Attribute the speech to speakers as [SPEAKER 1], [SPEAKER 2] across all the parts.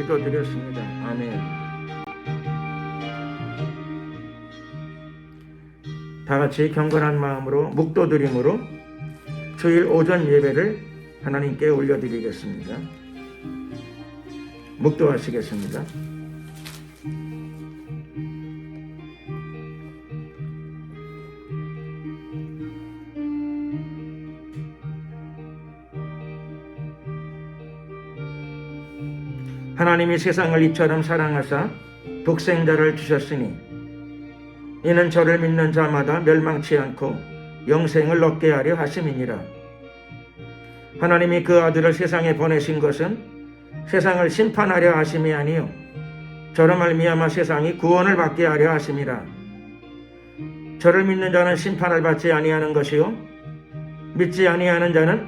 [SPEAKER 1] 기도드렸습니다. 아멘. 다 같이 경건한 마음으로 묵도드림으로 주일 오전 예배를 하나님께 올려드리겠습니다. 묵도하시겠습니다. 하나님이 세상을 이처럼 사랑하사 독생자를 주셨으니 이는 저를 믿는 자마다 멸망치 않고 영생을 얻게 하려 하심이니라. 하나님이 그 아들을 세상에 보내신 것은 세상을 심판하려 하심이 아니요 저로 말미암아 세상이 구원을 받게 하려 하심이라. 저를 믿는 자는 심판을 받지 아니하는 것이요 믿지 아니하는 자는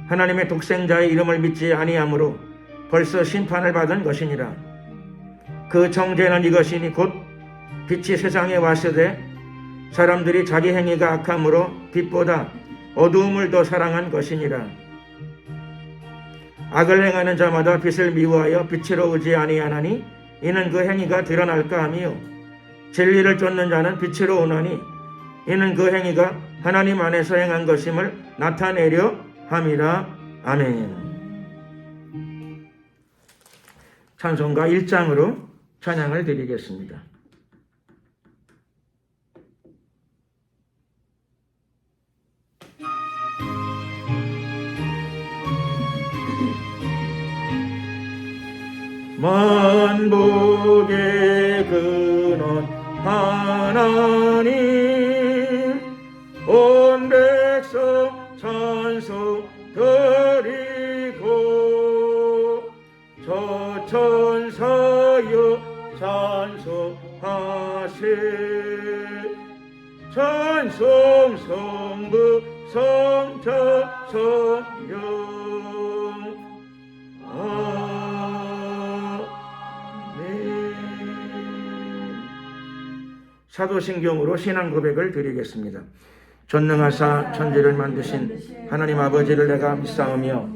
[SPEAKER 1] 하나님의 독생자의 이름을 믿지 아니하므로 벌써 심판을 받은 것이니라. 그 정죄는 이것이니 곧 빛이 세상에 왔으되 사람들이 자기 행위가 악함으로 빛보다 어두움을 더 사랑한 것이니라. 악을 행하는 자마다 빛을 미워하여 빛으로 오지 아니하나니 이는 그 행위가 드러날까 함이요 진리를 쫓는 자는 빛으로 오나니 이는 그 행위가 하나님 안에서 행한 것임을 나타내려 함이라. 아멘. 찬송가 1장으로 찬양을 드리겠습니다. 만복의 근원 하나님 온 백성 찬송 드리고 저 천사여 찬송하세 찬송 성부 성자 성령 아멘. 사도신경으로 신앙 고백을 드리겠습니다. 전능하사 천지를 만드신 하나님 아버지를 내가 믿사오며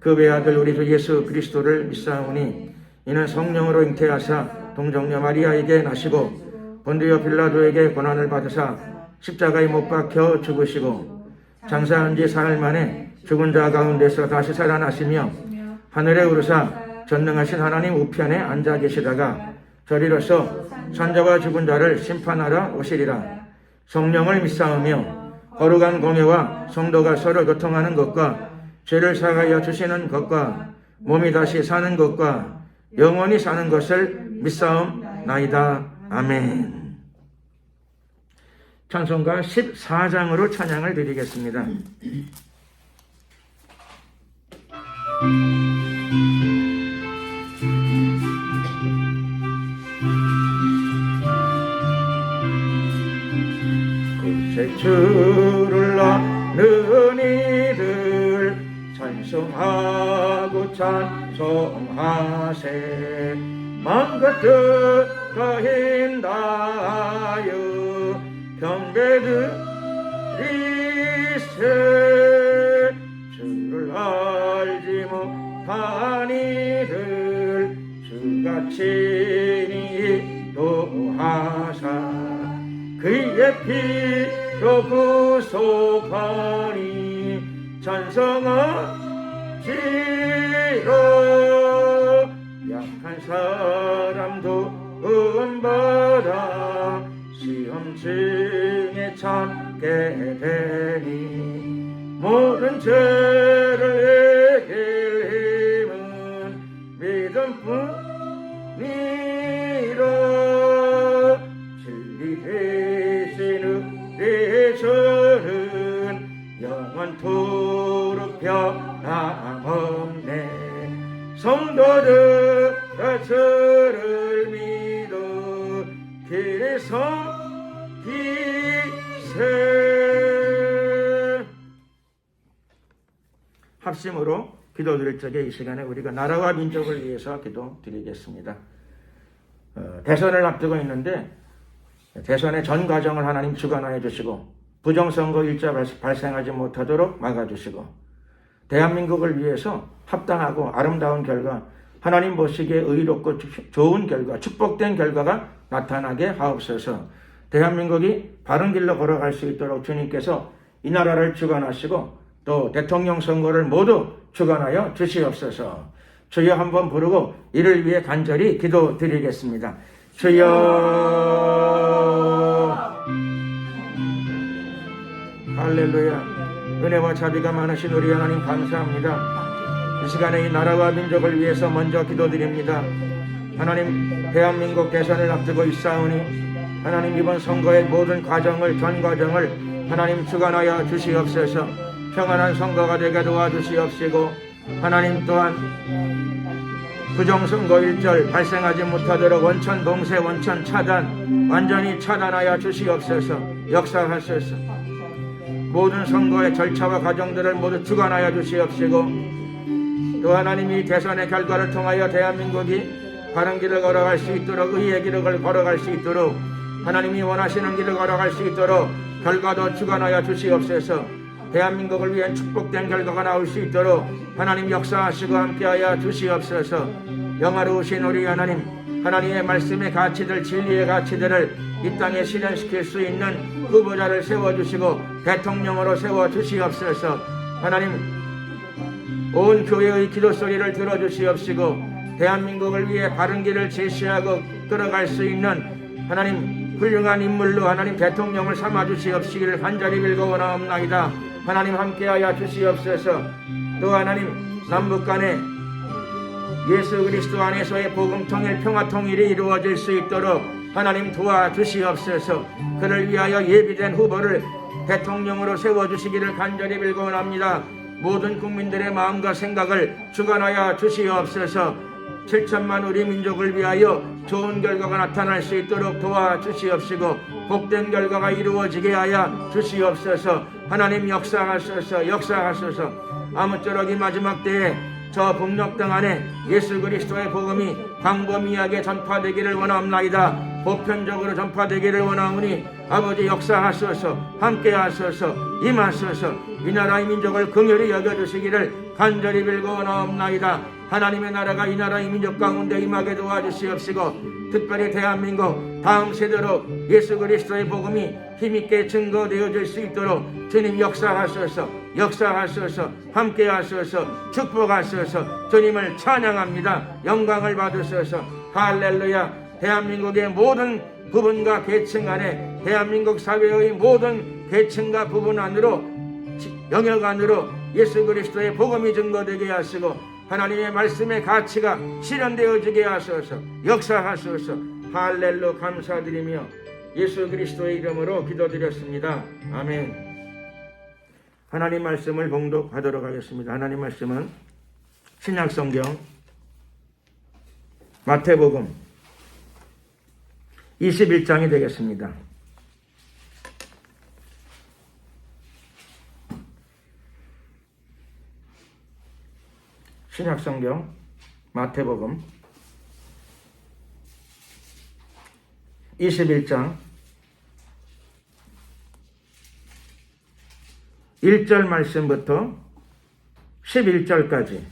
[SPEAKER 1] 그 외아들 우리 주 예수 그리스도를 믿사오니 이는 성령으로 잉태하사 동정녀 마리아에게 나시고 본디오 빌라도에게 고난을 받으사 십자가에 못 박혀 죽으시고 장사한 지 사흘 만에 죽은 자 가운데서 다시 살아나시며 하늘에 오르사 전능하신 하나님 우편에 앉아 계시다가 저리로서 산자와 죽은 자를 심판하러 오시리라. 성령을 믿사오며 거룩한 공예와 성도가 서로 교통하는 것과 죄를 사하여 주시는 것과 몸이 다시 사는 것과 영원히 사는 것을 믿사옵나이다. 아멘. 찬송가 14장으로 찬양을 드리겠습니다. 그 주를 아는 이들 찬송하고 찬송하세 만것들 가인다여 경배드리세 주를 알지 못한 이들 주가 친히 도하사 그의 피로 구속하니 찬송하시라. 약한 사람도 은받아 시험층에 참게 되니 모든 죄를 이길 힘은 믿음뿐이라. 진리 되신 우리 주는 영원토록 변함없네. 성도들 주를 믿어 길에 섬기세. 합심으로 기도드릴 적에 이 시간에 우리가 나라와 민족을 위해서 기도드리겠습니다. 대선을 앞두고 있는데 대선의 전 과정을 하나님 주관하여 주시고 부정선거 일자 발생하지 못하도록 막아주시고 대한민국을 위해서 합당하고 아름다운 결과 하나님 보시기에 의롭고 좋은 결과, 축복된 결과가 나타나게 하옵소서. 대한민국이 바른 길로 걸어갈 수 있도록 주님께서 이 나라를 주관하시고 또 대통령 선거를 모두 주관하여 주시옵소서. 주여 한번 부르고 이를 위해 간절히 기도드리겠습니다. 주여. 할렐루야. 은혜와 자비가 많으신 우리 하나님 감사합니다. 이 시간에 이 나라와 민족을 위해서 먼저 기도드립니다. 하나님, 대한민국 대선을 앞두고 있사오니 하나님 이번 선거의 모든 과정을, 전 과정을 하나님 주관하여 주시옵소서. 평안한 선거가 되게 도와주시옵시고 하나님 또한 부정선거 일절 발생하지 못하도록 원천 봉쇄, 원천 차단, 완전히 차단하여 주시옵소서. 역사하소서. 모든 선거의 절차와 과정들을 모두 주관하여 주시옵시고 또 하나님이 대선의 결과를 통하여 대한민국이 바른 길을 걸어갈 수 있도록, 의의 길을 걸어갈 수 있도록, 하나님이 원하시는 길을 걸어갈 수 있도록 결과도 주관하여 주시옵소서. 대한민국을 위한 축복된 결과가 나올 수 있도록 하나님 역사하시고 함께하여 주시옵소서. 영화로우신 우리 하나님, 하나님의 말씀의 가치들, 진리의 가치들을 이 땅에 실현시킬 수 있는 후보자를 세워주시고 대통령으로 세워주시옵소서. 하나님, 온 교회의 기도 소리를 들어주시옵시고 대한민국을 위해 바른 길을 제시하고 끌어갈 수 있는 하나님 훌륭한 인물로 하나님 대통령을 삼아주시옵시기를 간절히 빌고원하옵나이다. 하나님 함께하여 주시옵소서. 또 하나님 남북 간에 예수 그리스도 안에서의 복음 통일, 평화 통일이 이루어질 수 있도록 하나님 도와주시옵소서. 그를 위하여 예비된 후보를 대통령으로 세워주시기를 간절히 빌고원합니다. 모든 국민들의 마음과 생각을 주관하여 주시옵소서. 7천만 우리 민족을 위하여 좋은 결과가 나타날 수 있도록 도와주시옵시고 복된 결과가 이루어지게 하여 주시옵소서. 하나님 역사하소서. 역사하소서. 아무쪼록 이 마지막 때에 저 북녘 땅 안에 예수 그리스도의 복음이 광범위하게 전파되기를 원하옵나이다. 보편적으로 전파되기를 원하오니 아버지 역사하소서. 함께하소서. 임하소서. 이 나라의 민족을 긍휼히 여겨주시기를 간절히 빌고 원하옵나이다. 하나님의 나라가 이 나라의 민족 가운데 임하게 도와주시옵시고 특별히 대한민국 다음 세대로 예수 그리스도의 복음이 힘있게 증거되어질 수 있도록 주님 역사하소서. 역사하소서. 함께하소서. 축복하소서. 주님을 찬양합니다. 영광을 받으소서. 할렐루야. 대한민국의 모든 부분과 계층 안에 대한민국 사회의 모든 계층과 부분 안으로 영역 안으로 예수 그리스도의 복음이 증거되게 하시고 하나님의 말씀의 가치가 실현되어지게 하소서. 역사하소서. 할렐루야. 감사드리며 예수 그리스도의 이름으로 기도드렸습니다. 아멘. 하나님 말씀을 봉독하도록 하겠습니다. 하나님 말씀은 신약성경 마태복음 21장이 되겠습니다. 신약성경 마태복음 21장 1절 말씀부터 11절까지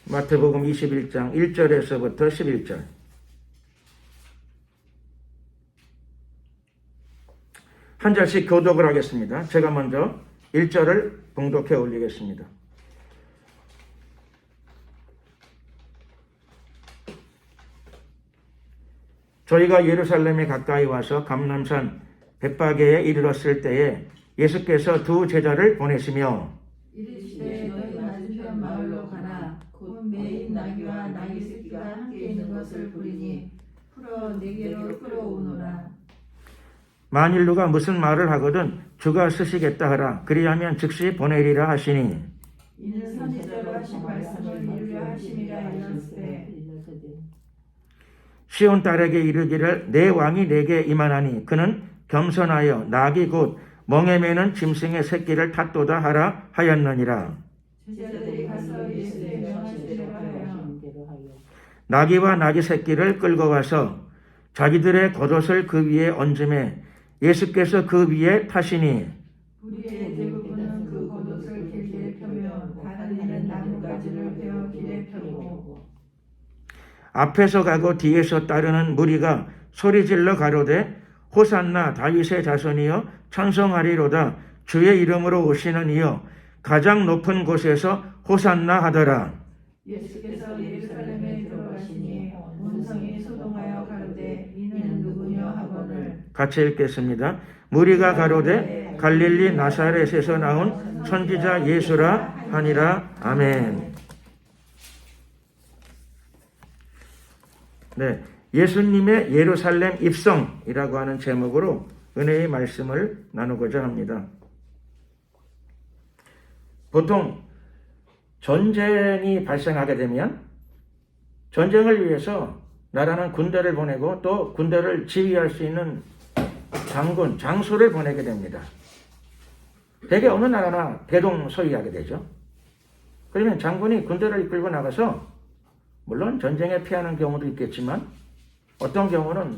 [SPEAKER 1] 마태복음 21장 1절에서부터 11절 한 절씩 교독을 하겠습니다. 제가 먼저 1절을 봉독해 올리겠습니다. 저희가 예루살렘에 가까이 와서 감람산 벳바게에 이르렀을 때에 예수께서 두 제자를 보내시며
[SPEAKER 2] 이르시되 너희 맞은편 마을로 가라. 곧 매인 나귀와 나귀 새끼가 함께 있는 것을 보리니 풀어 내게로 끌어오노라.
[SPEAKER 1] 만일 누가 무슨 말을 하거든 주가 쓰시겠다 하라. 그리하면 즉시 보내리라 하시니
[SPEAKER 2] 이는 선지자로 하신 말씀을 이루려 하심이라 하였으되
[SPEAKER 1] 시온 딸에게 이르기를 내 왕이 내게 임하나니 그는 겸손하여 나귀 곧 멍에 매는 짐승의 새끼를 탔도다 하라 하였느니라.
[SPEAKER 2] 제자들이 가서 예수의 명하시기를 하여
[SPEAKER 1] 나귀와 나귀 새끼를 끌고 가서 자기들의 겉옷을 그 위에 얹음에 예수께서 그 위에 타시니
[SPEAKER 2] 우리의 대부분은 그 겉옷을 길게 펴며 바가지를 베어 길에 펴고
[SPEAKER 1] 앞에서 가고 뒤에서 따르는 무리가 소리질러 가로되 호산나 다윗의 자손이여 찬송하리로다 주의 이름으로 오시는 이여 가장 높은 곳에서 호산나 하더라.
[SPEAKER 2] 예수께서 예루살렘에 들어가시니 온 성이 소동하여 가로되 이는 누구냐 하거늘
[SPEAKER 1] 같이 읽겠습니다. 무리가 가로되 갈릴리 나사렛에서 나온 선지자 예수라 하니라. 아멘. 네, 예수님의 예루살렘 입성이라고 하는 제목으로 은혜의 말씀을 나누고자 합니다. 보통 전쟁이 발생하게 되면 전쟁을 위해서 나라는 군대를 보내고 또 군대를 지휘할 수 있는 장군, 장수를 보내게 됩니다. 대개 어느 나라나 대동소이하게 되죠. 그러면 장군이 군대를 이끌고 나가서 물론 전쟁에 피하는 경우도 있겠지만 어떤 경우는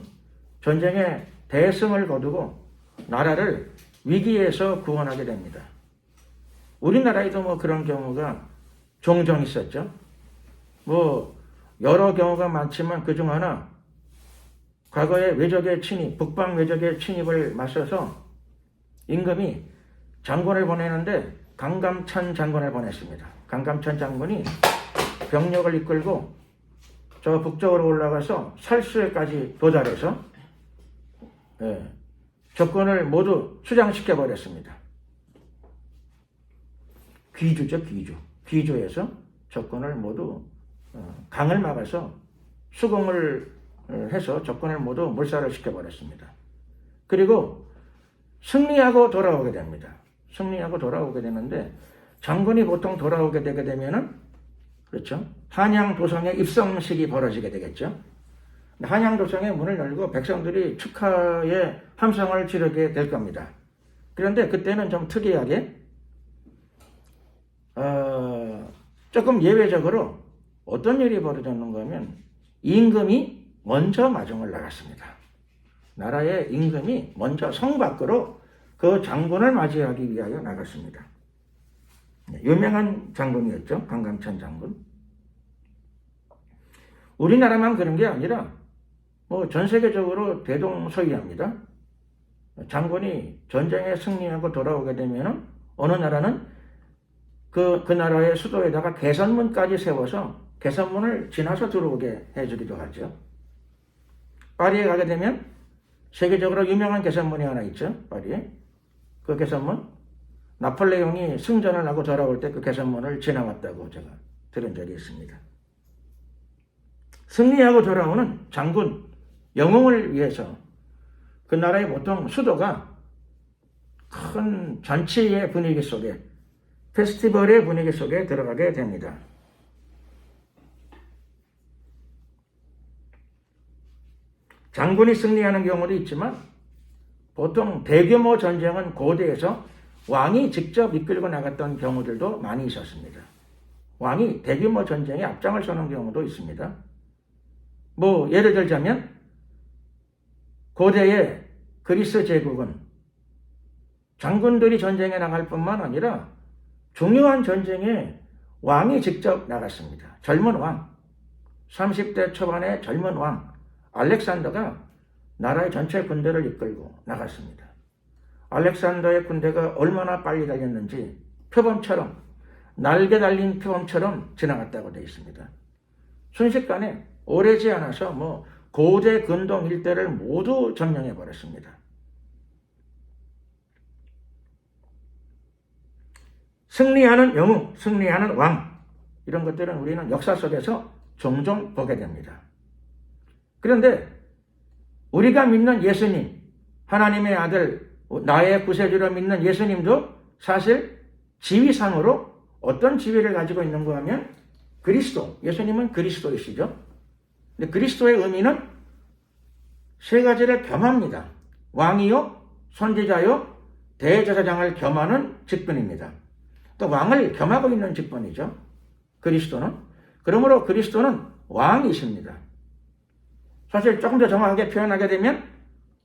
[SPEAKER 1] 전쟁에 대승을 거두고 나라를 위기에서 구원하게 됩니다. 우리나라에도 뭐 그런 경우가 종종 있었죠. 뭐 여러 경우가 많지만 그중 하나 과거에 외적의 침입, 북방 외적의 침입을 맞서서 임금이 장군을 보내는데 강감찬 장군을 보냈습니다. 강감찬 장군이 병력을 이끌고 저 북쪽으로 올라가서 설수에까지 도달해서 적군을 모두 수장시켜 버렸습니다. 귀주죠, 귀주. 귀주에서 적군을 모두 강을 막아서 수공을 해서 적군을 모두 몰살을 시켜버렸습니다. 그리고 승리하고 돌아오게 됩니다. 승리하고 돌아오게 되는데 장군이 보통 돌아오게 되게 되면은 그렇죠. 한양도성의 입성식이 벌어지게 되겠죠. 한양도성의 문을 열고 백성들이 축하의 함성을 지르게 될 겁니다. 그런데 그때는 좀 특이하게 조금 예외적으로 어떤 일이 벌어졌는가 하면 임금이 먼저 마중을 나갔습니다. 나라의 임금이 먼저 성 밖으로 그 장군을 맞이하기 위하여 나갔습니다. 유명한 장군이었죠. 강감찬 장군. 우리나라만 그런 게 아니라 뭐 전 세계적으로 대동소이합니다. 장군이 전쟁에 승리하고 돌아오게 되면 어느 나라는 그 나라의 수도에다가 개선문까지 세워서 개선문을 지나서 들어오게 해주기도 하죠. 파리에 가게 되면 세계적으로 유명한 개선문이 하나 있죠. 파리에. 그 개선문, 나폴레옹이 승전을 하고 돌아올 때 그 개선문을 지나왔다고 제가 들은 적이 있습니다. 승리하고 돌아오는 장군, 영웅을 위해서 그 나라의 보통 수도가 큰 잔치의 분위기 속에, 페스티벌의 분위기 속에 들어가게 됩니다. 장군이 승리하는 경우도 있지만 보통 대규모 전쟁은 고대에서 왕이 직접 이끌고 나갔던 경우들도 많이 있었습니다. 왕이 대규모 전쟁에 앞장을 서는 경우도 있습니다. 뭐 예를 들자면 고대의 그리스 제국은 장군들이 전쟁에 나갈 뿐만 아니라 중요한 전쟁에 왕이 직접 나갔습니다. 젊은 왕, 30대 초반의 젊은 왕 알렉산더가 나라의 전체 군대를 이끌고 나갔습니다. 알렉산더의 군대가 얼마나 빨리 달렸는지 표범처럼, 날개 달린 표범처럼 지나갔다고 되어 있습니다. 순식간에 오래지 않아서 뭐 고대 근동 일대를 모두 점령해 버렸습니다. 승리하는 영웅, 승리하는 왕, 이런 것들은 우리는 역사 속에서 종종 보게 됩니다. 그런데 우리가 믿는 예수님, 하나님의 아들, 나의 구세주로 믿는 예수님도 사실 지위상으로 어떤 지위를 가지고 있는가 하면 그리스도, 예수님은 그리스도이시죠. 근데 그리스도의 의미는 세 가지를 겸합니다. 왕이요, 선지자요, 대제사장을 겸하는 직분입니다. 또 왕을 겸하고 있는 직분이죠. 그리스도는. 그러므로 그리스도는 왕이십니다. 사실 조금 더 정확하게 표현하게 되면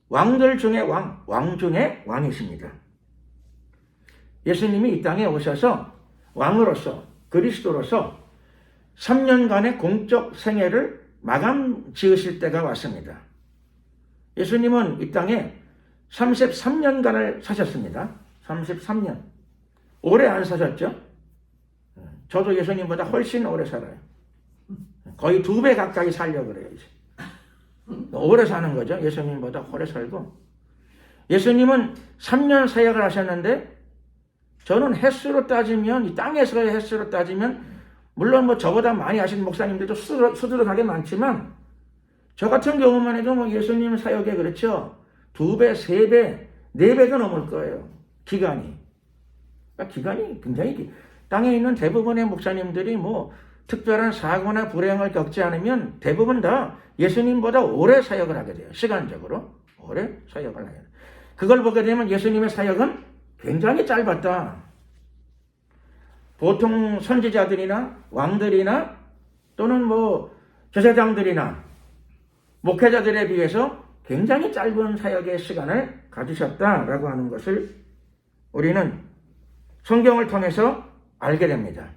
[SPEAKER 1] 왕들 중에 왕, 왕 중에 왕이십니다. 예수님이 이 땅에 오셔서 왕으로서, 그리스도로서 3년간의 공적 생애를 마감 지으실 때가 왔습니다. 예수님은 이 땅에 33년간을 사셨습니다. 33년. 오래 안 사셨죠? 저도 예수님보다 훨씬 오래 살아요. 거의 2배 가까이 살려고 그래요. 이제. 오래 사는 거죠. 예수님보다 오래 살고. 예수님은 3년 사역을 하셨는데 저는 횟수로 따지면, 이 땅에서의 횟수로 따지면, 물론 뭐 저보다 많이 하신 목사님들도 수두룩하게 많지만, 저 같은 경우만 해도 뭐 예수님 사역에 그렇죠. 2배, 3배, 4배도 넘을 거예요. 기간이. 그러니까 기간이 굉장히 땅에 있는 대부분의 목사님들이 뭐 특별한 사고나 불행을 겪지 않으면 대부분 다 예수님보다 오래 사역을 하게 돼요. 시간적으로. 오래 사역을 하게 돼요. 그걸 보게 되면 예수님의 사역은 굉장히 짧았다. 보통 선지자들이나 왕들이나 또는 뭐 제사장들이나 목회자들에 비해서 굉장히 짧은 사역의 시간을 가지셨다라고 하는 것을 우리는 성경을 통해서 알게 됩니다.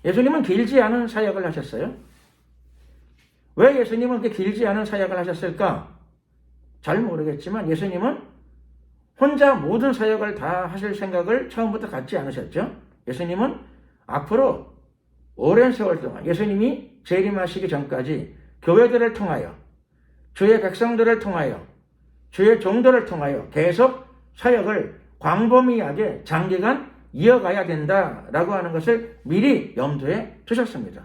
[SPEAKER 1] 예수님은 길지 않은 사역을 하셨어요. 왜 예수님은 그렇게 길지 않은 사역을 하셨을까? 잘 모르겠지만 예수님은 혼자 모든 사역을 다 하실 생각을 처음부터 갖지 않으셨죠. 예수님은 앞으로 오랜 세월 동안 예수님이 재림하시기 전까지 교회들을 통하여, 주의 백성들을 통하여, 주의 종들을 통하여 계속 사역을 광범위하게 장기간 이어가야 된다라고 하는 것을 미리 염두에 두셨습니다.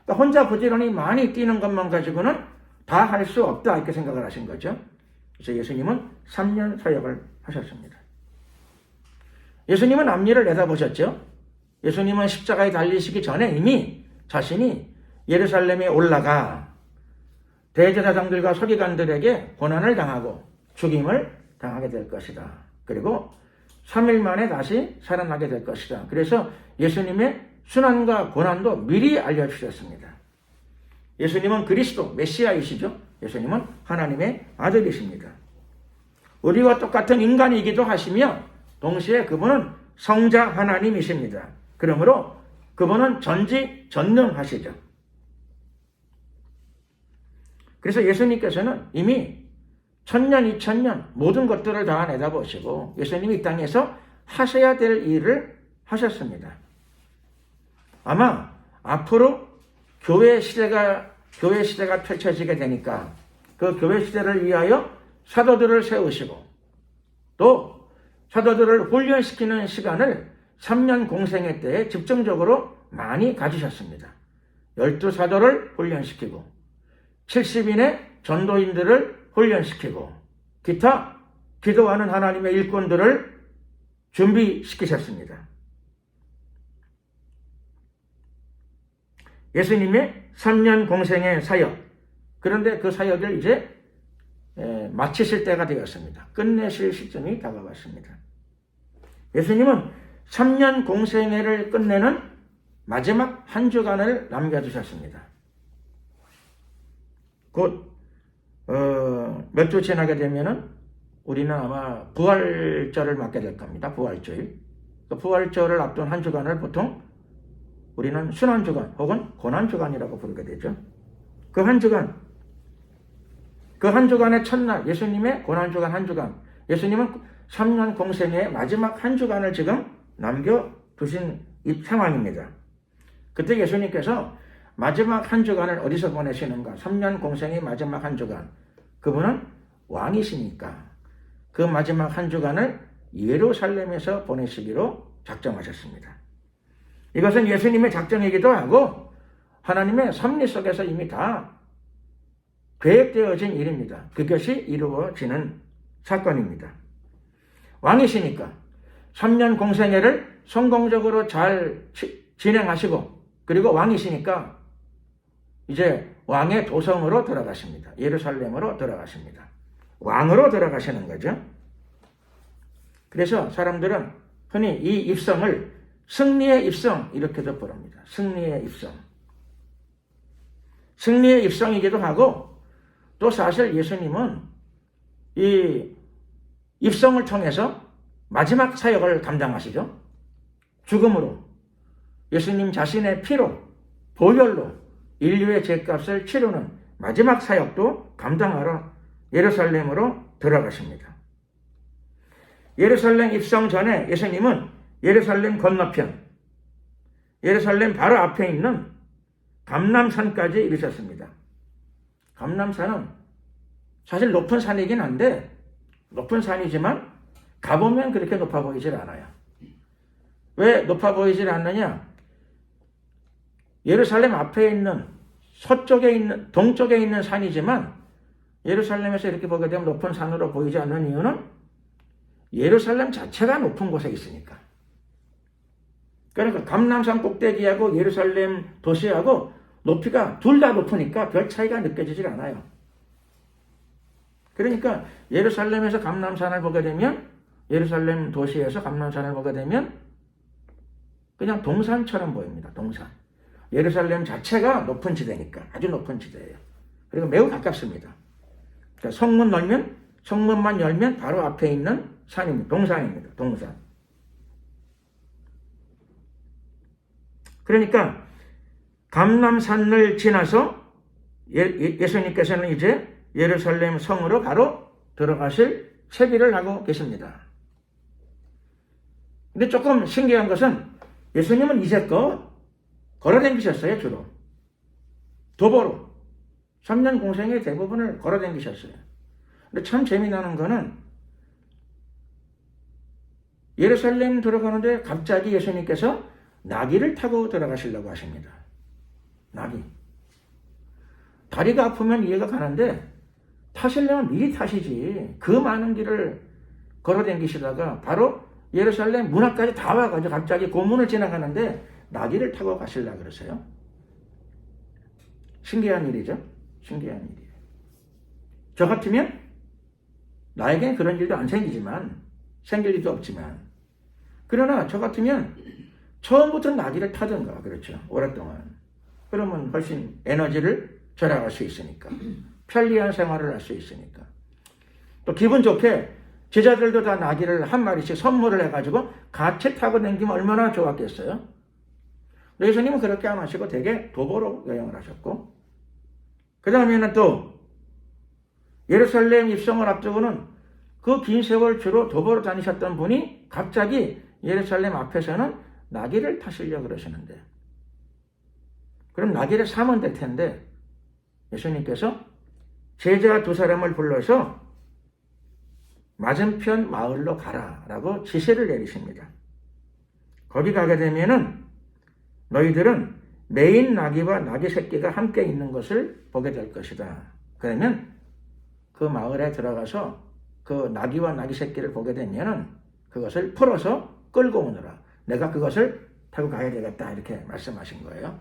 [SPEAKER 1] 그러니까 혼자 부지런히 많이 뛰는 것만 가지고는 다 할 수 없다 이렇게 생각을 하신 거죠. 그래서 예수님은 3년 사역을 하셨습니다. 예수님은 앞일을 내다보셨죠. 예수님은 십자가에 달리시기 전에 이미 자신이 예루살렘에 올라가 대제사장들과 서기관들에게 고난을 당하고 죽임을 당하게 될 것이다. 그리고 3일 만에 다시 살아나게 될 것이다. 그래서 예수님의 순환과 고난도 미리 알려주셨습니다. 예수님은 그리스도, 메시아이시죠. 예수님은 하나님의 아들이십니다. 우리와 똑같은 인간이기도 하시며 동시에 그분은 성자 하나님이십니다. 그러므로 그분은 전지전능하시죠. 그래서 예수님께서는 이미 1000년, 2000년 모든 것들을 다 내다보시고 예수님이 이 땅에서 하셔야 될 일을 하셨습니다. 아마 앞으로 교회 시대가 펼쳐지게 되니까 그 교회 시대를 위하여 사도들을 세우시고 또 사도들을 훈련시키는 시간을 3년 공생애 때에 집중적으로 많이 가지셨습니다. 12사도를 훈련시키고 70인의 전도인들을 훈련시키고 기타 기도하는 하나님의 일꾼들을 준비시키셨습니다. 예수님의 3년 공생의 사역, 그런데 그 사역을 이제 마치실 때가 되었습니다. 끝내실 시점이 다가왔습니다. 예수님은 3년 공생애를 끝내는 마지막 한 주간을 남겨두셨습니다. 곧 몇 주 지나게 되면은 우리는 아마 부활절을 맞게 될 겁니다. 부활주일. 그 부활절을 앞둔 한 주간을 보통 우리는 순환주간 혹은 고난주간이라고 부르게 되죠. 그 한 주간의 첫날, 예수님의 고난주간 한 주간, 예수님은 3년 공생의 마지막 한 주간을 지금 남겨두신 이 상황입니다. 그때 예수님께서 마지막 한 주간을 어디서 보내시는가? 3년 공생의 마지막 한 주간. 그분은 왕이시니까 그 마지막 한 주간을 예루살렘에서 보내시기로 작정하셨습니다. 이것은 예수님의 작정이기도 하고 하나님의 섭리 속에서 이미 다 계획되어진 일입니다. 그것이 이루어지는 사건입니다. 왕이시니까 3년 공생애를 성공적으로 잘 진행하시고 그리고 왕이시니까 이제 왕의 도성으로 들어가십니다. 예루살렘으로 들어가십니다. 왕으로 들어가시는 거죠. 그래서 사람들은 흔히 이 입성을 승리의 입성 이렇게도 부릅니다. 승리의 입성. 승리의 입성이기도 하고 또 사실 예수님은 이 입성을 통해서 마지막 사역을 감당하시죠. 죽음으로 예수님 자신의 피로, 보혈로 인류의 죄값을 치르는 마지막 사역도 감당하러 예루살렘으로 들어가십니다. 예루살렘 입성 전에 예수님은 예루살렘 건너편, 예루살렘 바로 앞에 있는 감람산까지 이르셨습니다. 감람산은 사실 높은 산이긴 한데, 높은 산이지만 가보면 그렇게 높아 보이질 않아요. 왜 높아 보이질 않느냐? 예루살렘 앞에 있는 동쪽에 있는 산이지만 예루살렘에서 이렇게 보게 되면 높은 산으로 보이지 않는 이유는 예루살렘 자체가 높은 곳에 있으니까. 그러니까 감람산 꼭대기하고 예루살렘 도시하고 높이가 둘 다 높으니까 별 차이가 느껴지질 않아요. 그러니까 예루살렘에서 감람산을 보게 되면, 예루살렘 도시에서 감람산을 보게 되면 그냥 동산처럼 보입니다. 동산. 예루살렘 자체가 높은 지대니까, 아주 높은 지대예요. 그리고 매우 가깝습니다. 그러니까 성문만 열면 바로 앞에 있는 산입니다. 동산입니다. 동산. 그러니까 감람산을 지나서 예수님께서는 이제 예루살렘 성으로 바로 들어가실 채비를 하고 계십니다. 근데 조금 신기한 것은 예수님은 이제껏 걸어다니셨어요. 주로 도보로 3년 공생의 대부분을 걸어다니셨어요. 근데 참 재미나는 거는 예루살렘 들어가는데 갑자기 예수님께서 나귀를 타고 들어가시려고 하십니다. 나귀. 다리가 아프면 이해가 가는데 타시려면 미리 타시지. 그 많은 길을 걸어다니시다가 바로 예루살렘 문 앞까지 다 와가지고 갑자기 고문을 지나가는데 나귀를 타고 가시려고 그러세요. 신기한 일이죠. 신기한 일이에요. 저 같으면 나에게는 그런 일도 안 생길 일도 없지만, 그러나 저 같으면 처음부터 나귀를 타든가, 그렇죠. 오랫동안. 그러면 훨씬 에너지를 절약할 수 있으니까. 편리한 생활을 할 수 있으니까. 또 기분 좋게 제자들도 다 나귀를 한 마리씩 선물을 해가지고 같이 타고 다니면 얼마나 좋았겠어요. 예수님은 그렇게 안 하시고 되게 도보로 여행을 하셨고, 그 다음에는 또 예루살렘 입성을 앞두고는 그 긴 세월 주로 도보로 다니셨던 분이 갑자기 예루살렘 앞에서는 나귀를 타시려고 그러시는데, 그럼 나귀를 사면 될 텐데 예수님께서 제자 2사람을 불러서 맞은편 마을로 가라라고 지시를 내리십니다. 거기 가게 되면은 너희들은 메인 나귀와 나귀 새끼가 함께 있는 것을 보게 될 것이다. 그러면 그 마을에 들어가서 그 나귀와 나귀 새끼를 보게 되면은 그것을 풀어서 끌고 오너라. 내가 그것을 타고 가야 되겠다. 이렇게 말씀하신 거예요.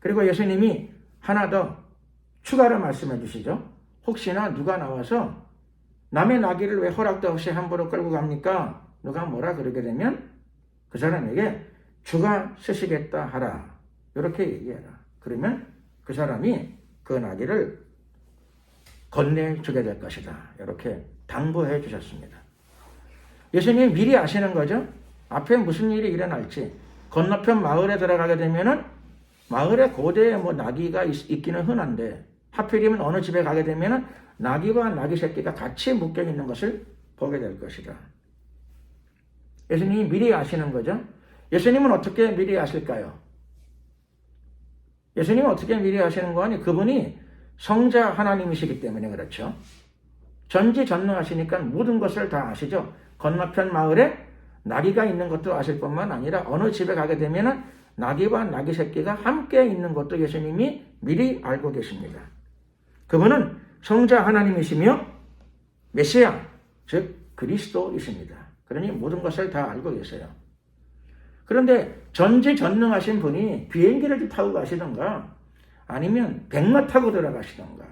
[SPEAKER 1] 그리고 예수님이 하나 더 추가로 말씀해 주시죠. 혹시나 누가 나와서 남의 나귀를 왜 허락도 없이 함부로 끌고 갑니까? 누가 뭐라 그러게 되면 그 사람에게 주가 쓰시겠다 하라. 이렇게 얘기해라. 그러면 그 사람이 그 나귀를 건네주게 될 것이다. 이렇게 당부해 주셨습니다. 예수님이 미리 아시는 거죠. 앞에 무슨 일이 일어날지. 건너편 마을에 들어가게 되면은 마을에 고대에 나귀가 있기는 흔한데 하필이면 어느 집에 가게 되면은 나귀와 나귀 새끼가 같이 묶여 있는 것을 보게 될 것이다. 예수님이 미리 아시는 거죠. 예수님은 어떻게 미리 아실까요? 예수님은 어떻게 미리 아시는 거 아니? 그분이 성자 하나님이시기 때문에 그렇죠. 전지전능하시니까 모든 것을 다 아시죠. 건너편 마을에 나귀가 있는 것도 아실 뿐만 아니라 어느 집에 가게 되면은 나귀와 나귀 새끼가 함께 있는 것도 예수님이 미리 알고 계십니다. 그분은 성자 하나님이시며 메시아, 즉 그리스도이십니다. 그러니 모든 것을 다 알고 계세요. 그런데 전지전능하신 분이 비행기를 타고 가시던가 아니면 백마 타고 들어가시던가.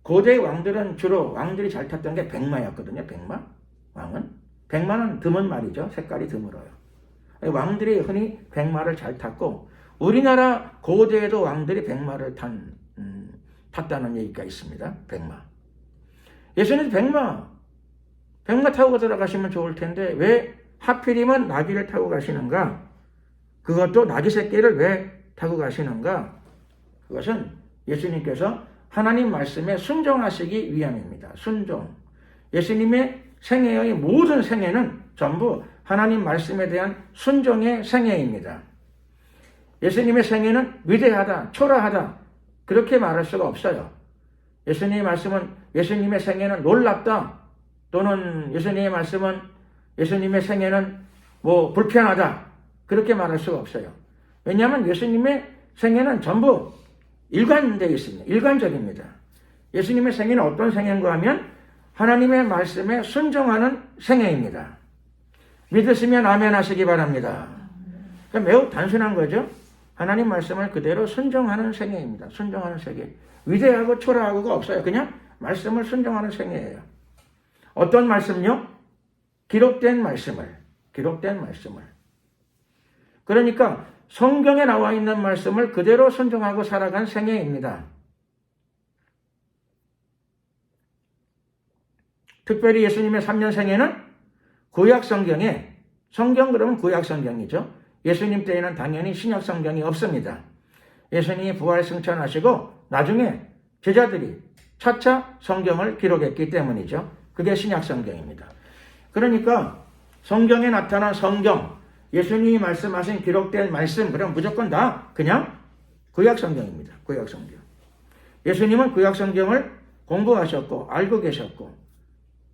[SPEAKER 1] 고대 왕들은 주로 왕들이 잘 탔던 게 백마였거든요. 백마? 왕은? 백마는 드문 말이죠. 색깔이 드물어요. 왕들이 흔히 백마를 잘 탔고 우리나라 고대에도 왕들이 백마를 탔다는 얘기가 있습니다. 백마. 예수님 백마 타고 들어가시면 좋을 텐데 왜 하필이면 나귀를 타고 가시는가? 그것도 나귀 새끼를 왜 타고 가시는가? 그것은 예수님께서 하나님 말씀에 순종하시기 위함입니다. 순종. 예수님의 생애의 모든 생애는 전부 하나님 말씀에 대한 순종의 생애입니다. 예수님의 생애는 위대하다, 초라하다 그렇게 말할 수가 없어요. 예수님의 말씀은 예수님의 생애는 놀랍다 또는 예수님의 생애는 불편하다 그렇게 말할 수가 없어요. 왜냐하면 예수님의 생애는 전부 일관되어 있습니다. 일관적입니다. 예수님의 생애는 어떤 생애인가 하면 하나님의 말씀에 순종하는 생애입니다. 믿으시면 아멘 하시기 바랍니다. 그러니까 매우 단순한 거죠. 하나님 말씀을 그대로 순종하는 생애입니다. 순종하는 생애. 위대하고 초라하고가 없어요. 그냥 말씀을 순종하는 생애예요. 어떤 말씀요? 기록된 말씀을. 그러니까 성경에 나와 있는 말씀을 그대로 순종하고 살아간 생애입니다. 특별히 예수님의 3년 생애는 구약 성경에, 성경 그러면 구약 성경이죠. 예수님 때에는 당연히 신약 성경이 없습니다. 예수님이 부활 승천하시고 나중에 제자들이 차차 성경을 기록했기 때문이죠. 그게 신약 성경입니다. 그러니까 성경에 나타난 성경, 예수님이 말씀하신 기록된 말씀, 그럼 무조건 다 그냥 구약 성경입니다. 구약 성경. 예수님은 구약 성경을 공부하셨고 알고 계셨고,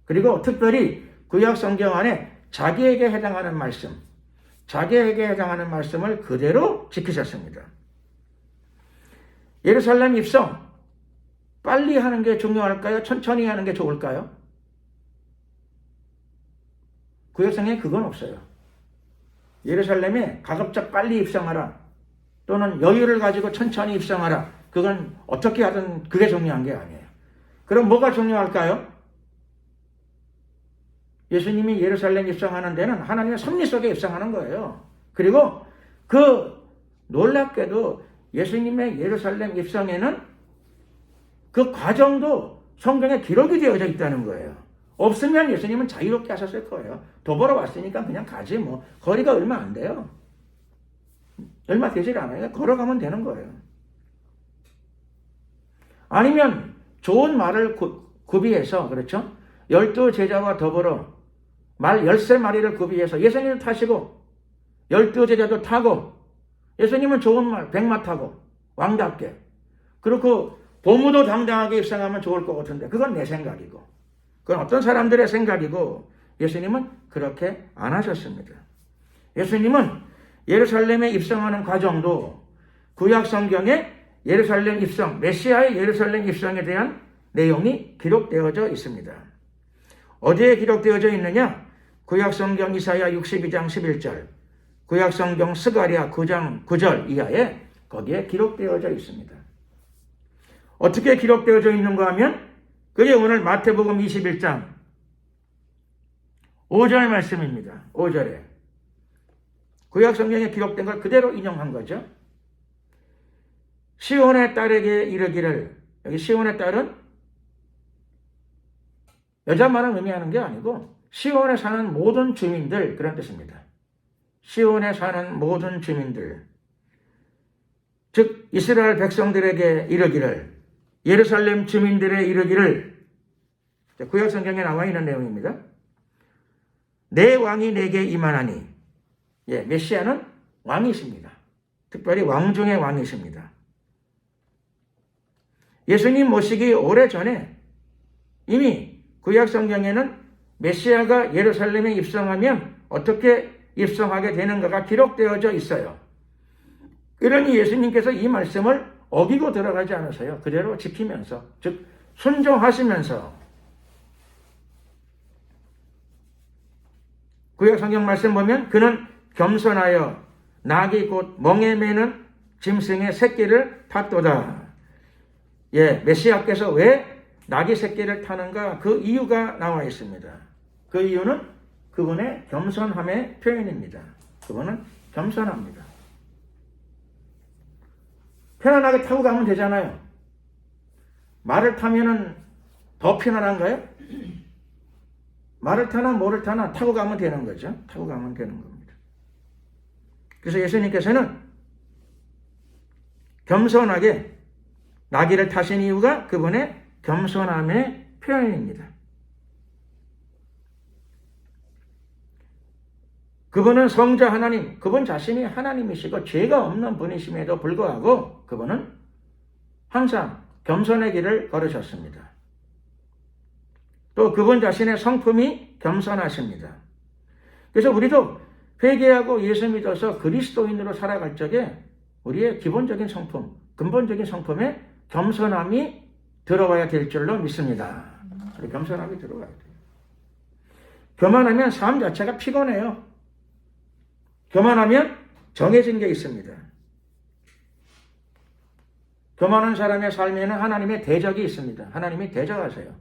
[SPEAKER 1] 그리고 특별히 구약 성경 안에 자기에게 해당하는 말씀을 그대로 지키셨습니다. 예루살렘 입성, 빨리 하는 게 중요할까요? 천천히 하는 게 좋을까요? 구약성경에 그건 없어요. 예루살렘에 가급적 빨리 입성하라 또는 여유를 가지고 천천히 입성하라, 그건 어떻게 하든 그게 중요한 게 아니에요. 그럼 뭐가 중요할까요? 예수님이 예루살렘 입성하는 데는 하나님의 섭리 속에 입성하는 거예요. 그리고 그 놀랍게도 예수님의 예루살렘 입성에는 그 과정도 성경에 기록이 되어져 있다는 거예요. 없으면 예수님은 자유롭게 하셨을 거예요. 도보로 왔으니까 그냥 가지 뭐. 거리가 얼마 안 돼요. 얼마 되질 않아요. 걸어가면 되는 거예요. 아니면 좋은 말을 구비해서, 그렇죠? 12제자와 더불어 말 13마리를 구비해서 예수님을 타시고 12제자도 타고, 예수님은 좋은 말 100마 타고 왕답게, 그렇고 보무도 당당하게 입성하면 좋을 것 같은데 그건 내 생각이고, 그건 어떤 사람들의 생각이고, 예수님은 그렇게 안 하셨습니다. 예수님은 예루살렘에 입성하는 과정도 구약 성경에 예루살렘 입성, 메시아의 예루살렘 입성에 대한 내용이 기록되어져 있습니다. 어디에 기록되어져 있느냐? 구약 성경 이사야 62장 11절, 구약 성경 스가랴 9장 9절 이하에 거기에 기록되어져 있습니다. 어떻게 기록되어져 있는가 하면 그게 오늘 마태복음 21장 5절 말씀입니다. 5절에 구약 성경에 기록된 걸 그대로 인용한 거죠. 시온의 딸에게 이르기를, 여기 시온의 딸은 여자만을 의미하는 게 아니고 시온에 사는 모든 주민들, 그런 뜻입니다. 시온에 사는 모든 주민들, 즉 이스라엘 백성들에게 이르기를, 예루살렘 주민들의 이르기를, 구약 성경에 나와 있는 내용입니다. 내 왕이 내게 임하나니, 메시아는 왕이십니다. 특별히 왕 중의 왕이십니다. 예수님 모시기 오래전에 이미 구약 성경에는 메시아가 예루살렘에 입성하면 어떻게 입성하게 되는가가 기록되어져 있어요. 그러니 예수님께서 이 말씀을 어기고 들어가지 않으세요. 그대로 지키면서, 즉 순종하시면서. 구약 성경 말씀 보면 그는 겸손하여 낙이 곧 멍에 매는 짐승의 새끼를 탔도다. 메시아께서 왜 낙이 새끼를 타는가, 그 이유가 나와 있습니다. 그 이유는 그분의 겸손함의 표현입니다. 그분은 겸손합니다. 편안하게 타고 가면 되잖아요. 말을 타면은 더 편안한가요? 말을 타나 뭐를 타나 타고 가면 되는 거죠. 타고 가면 되는 겁니다. 그래서 예수님께서는 겸손하게 나귀를 타신 이유가 그분의 겸손함의 표현입니다. 그분은 성자 하나님, 그분 자신이 하나님이시고 죄가 없는 분이심에도 불구하고 그분은 항상 겸손의 길을 걸으셨습니다. 또 그분 자신의 성품이 겸손하십니다. 그래서 우리도 회개하고 예수 믿어서 그리스도인으로 살아갈 적에 우리의 기본적인 성품, 근본적인 성품에 겸손함이 들어와야 될 줄로 믿습니다. 우리 겸손함이 들어와야 돼요. 교만하면 삶 자체가 피곤해요. 교만하면 정해진 게 있습니다. 교만한 사람의 삶에는 하나님의 대적이 있습니다. 하나님이 대적하세요.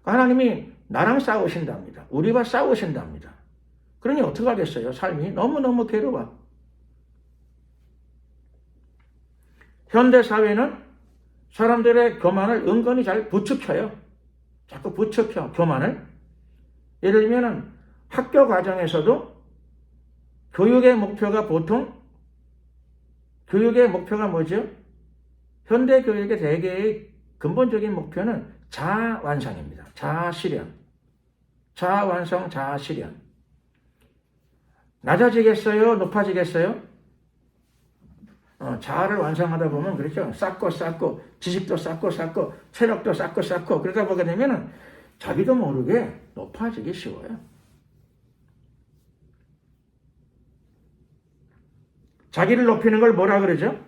[SPEAKER 1] 하나님이 나랑 싸우신답니다. 우리와 싸우신답니다. 그러니 어떡하겠어요? 삶이 너무너무 괴로워. 현대사회는 사람들의 교만을 은근히 잘 부추겨요. 자꾸 부추겨, 교만을. 예를 들면 학교 과정에서도 교육의 목표가 뭐죠? 현대 교육의 대개의 근본적인 목표는 자아 완성입니다. 자아 실현. 자아 완성, 자아 실현. 낮아지겠어요? 높아지겠어요? 자아를 완성하다 보면 그렇죠. 쌓고 지식도 쌓고 체력도 쌓고 그러다 보게 되면 자기도 모르게 높아지기 쉬워요. 자기를 높이는 걸 뭐라 그러죠?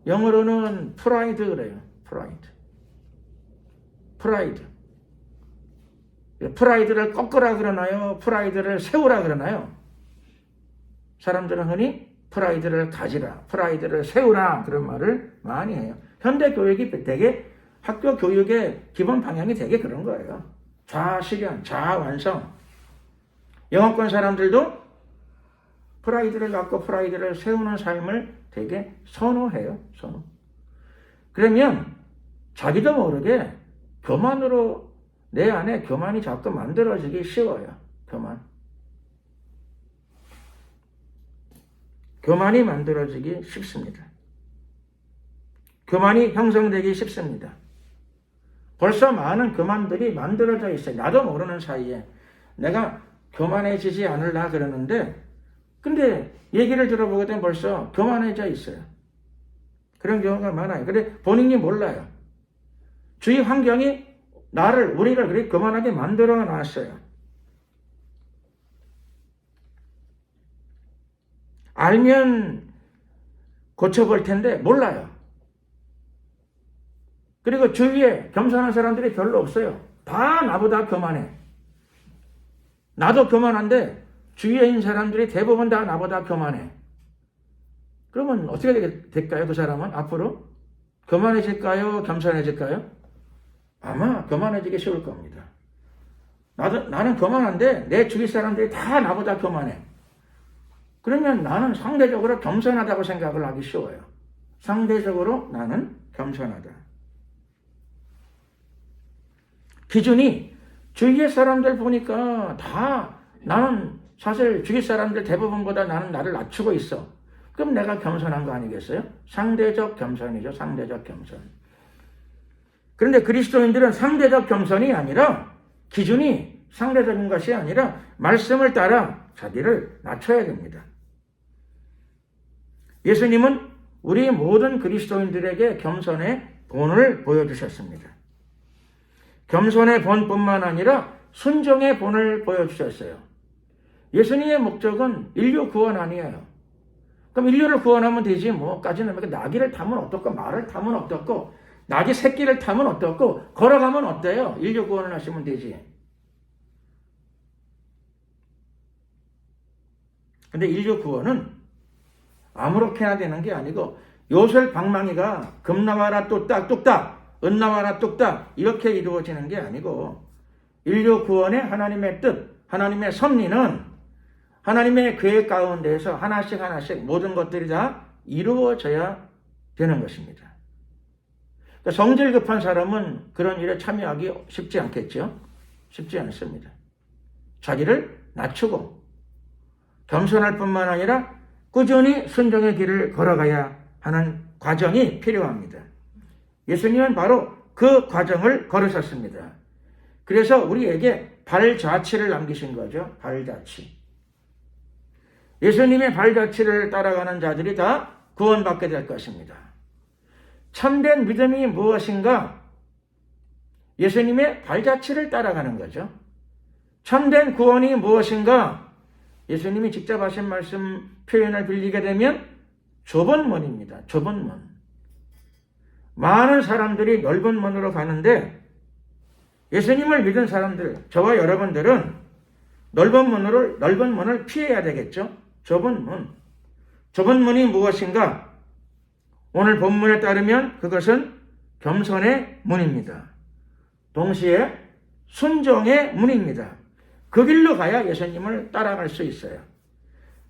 [SPEAKER 1] 영어로는 프라이드 그래요. 프라이드를 꺾으라 그러나요? 프라이드를 세우라 그러나요? 사람들은 흔히 프라이드를 가지라, 프라이드를 세우라 그런 말을 많이 해요. 현대 교육이 되게 학교 교육의 기본 방향이 되게 그런 거예요. 자아 실현, 자아 완성. 영어권 사람들도 프라이드를 갖고 프라이드를 세우는 삶을 되게 선호해요. 선호. 그러면 자기도 모르게 교만으로 내 안에 교만이 자꾸 만들어지기 쉬워요. 교만이 만들어지기 쉽습니다. 교만이 형성되기 쉽습니다. 벌써 많은 교만들이 만들어져 있어요. 나도 모르는 사이에 내가 교만해지지 않으려 그러는데 근데 얘기를 들어보게 되면 벌써 교만해져 있어요. 그런 경우가 많아요. 근데 본인이 몰라요. 주위 환경이 우리를 그렇게 교만하게 만들어 놨어요. 알면 고쳐볼 텐데 몰라요. 그리고 주위에 겸손한 사람들이 별로 없어요. 다 나보다 교만해. 나도 교만한데 주위에 있는 사람들이 대부분 다 나보다 교만해. 그러면 어떻게 될까요? 그 사람은 앞으로 교만해질까요? 겸손해질까요? 아마 교만해지기 쉬울 겁니다. 나는 교만한데 내 주위 사람들이 다 나보다 교만해. 그러면 나는 상대적으로 겸손하다고 생각을 하기 쉬워요. 상대적으로 나는 겸손하다. 기준이 주위의 사람들 보니까 다 나는 사실 주위 사람들 대부분보다 나는 나를 낮추고 있어. 그럼 내가 겸손한 거 아니겠어요? 상대적 겸손이죠. 상대적 겸손. 그런데 그리스도인들은 상대적 겸손이 아니라 기준이 상대적인 것이 아니라 말씀을 따라 자기를 낮춰야 됩니다. 예수님은 우리 모든 그리스도인들에게 겸손의 본을 보여주셨습니다. 겸손의 본뿐만 아니라 순종의 본을 보여주셨어요. 예수님의 목적은 인류 구원 아니에요. 그럼 인류를 구원하면 되지 뭐까지는 나귀를 타면 어떻고 말을 타면 어떻고 나귀 새끼를 타면 어떻고 걸어가면 어때요? 인류 구원을 하시면 되지. 근데 인류 구원은 아무렇게나 되는 게 아니고 요술 방망이가 금 나와라 뚝딱 은 나와라 뚝딱 이렇게 이루어지는 게 아니고 인류 구원의 하나님의 뜻, 하나님의 섭리는 하나님의 계획 가운데에서 하나씩 모든 것들이 다 이루어져야 되는 것입니다. 그러니까 성질 급한 사람은 그런 일에 참여하기 쉽지 않겠죠? 쉽지 않습니다. 자기를 낮추고 겸손할 뿐만 아니라 꾸준히 순종의 길을 걸어가야 하는 과정이 필요합니다. 예수님은 바로 그 과정을 걸으셨습니다. 그래서 우리에게 발자취를 남기신 거죠. 발자취. 예수님의 발자취를 따라가는 자들이 다 구원받게 될 것입니다. 참된 믿음이 무엇인가? 예수님의 발자취를 따라가는 거죠. 참된 구원이 무엇인가? 예수님이 직접 하신 말씀 표현을 빌리게 되면 좁은 문입니다. 좁은 문. 많은 사람들이 넓은 문으로 가는데 예수님을 믿은 사람들, 저와 여러분들은 넓은 문을 피해야 되겠죠. 좁은 문. 좁은 문이 무엇인가? 오늘 본문에 따르면 그것은 겸손의 문입니다. 동시에 순종의 문입니다. 그 길로 가야 예수님을 따라갈 수 있어요.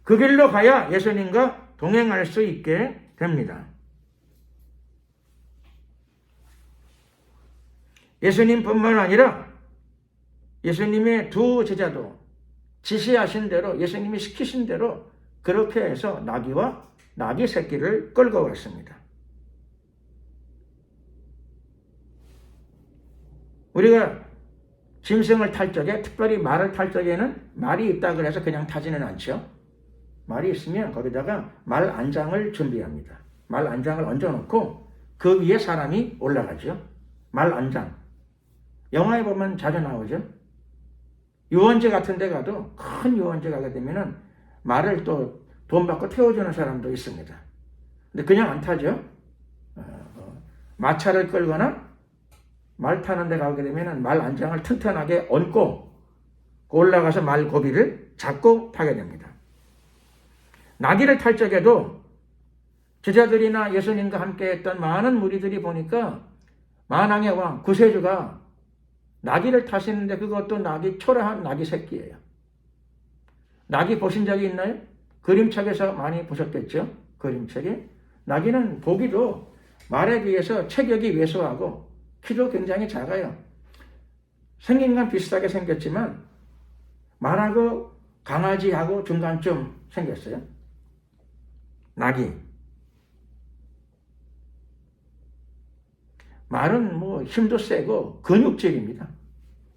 [SPEAKER 1] 그 길로 가야 예수님과 동행할 수 있게 됩니다. 예수님뿐만 아니라 예수님의 두 제자도 지시하신 대로, 예수님이 시키신 대로 그렇게 해서 나귀와 나귀 새끼를 끌고 왔습니다. 우리가 짐승을 탈 적에, 특별히 말을 탈 적에는 말이 있다 그래서 그냥 타지는 않죠. 말이 있으면 거기다가 말 안장을 준비합니다. 말 안장을 얹어놓고 그 위에 사람이 올라가죠. 말 안장. 영화에 보면 자주 나오죠. 유원지 같은 데 가도, 큰 유원지 가게 되면은 말을 또 돈 받고 태워주는 사람도 있습니다. 근데 그냥 안 타죠. 마차를 끌거나 말 타는 데 가게 되면은 말 안장을 튼튼하게 얹고 올라가서 말 고비를 잡고 타게 됩니다. 나귀를 탈 적에도 제자들이나 예수님과 함께 했던 많은 무리들이 보니까 만왕의 왕 구세주가 나귀를 타시는데 그것도 초라한 나귀 새끼예요. 나귀 보신 적이 있나요? 그림책에서 많이 보셨겠죠? 그림책에. 나귀는 보기도 말에 비해서 체격이 왜소하고 키도 굉장히 작아요. 생긴 건 비슷하게 생겼지만 말하고 강아지하고 중간쯤 생겼어요. 나귀. 말은 힘도 세고 근육질입니다.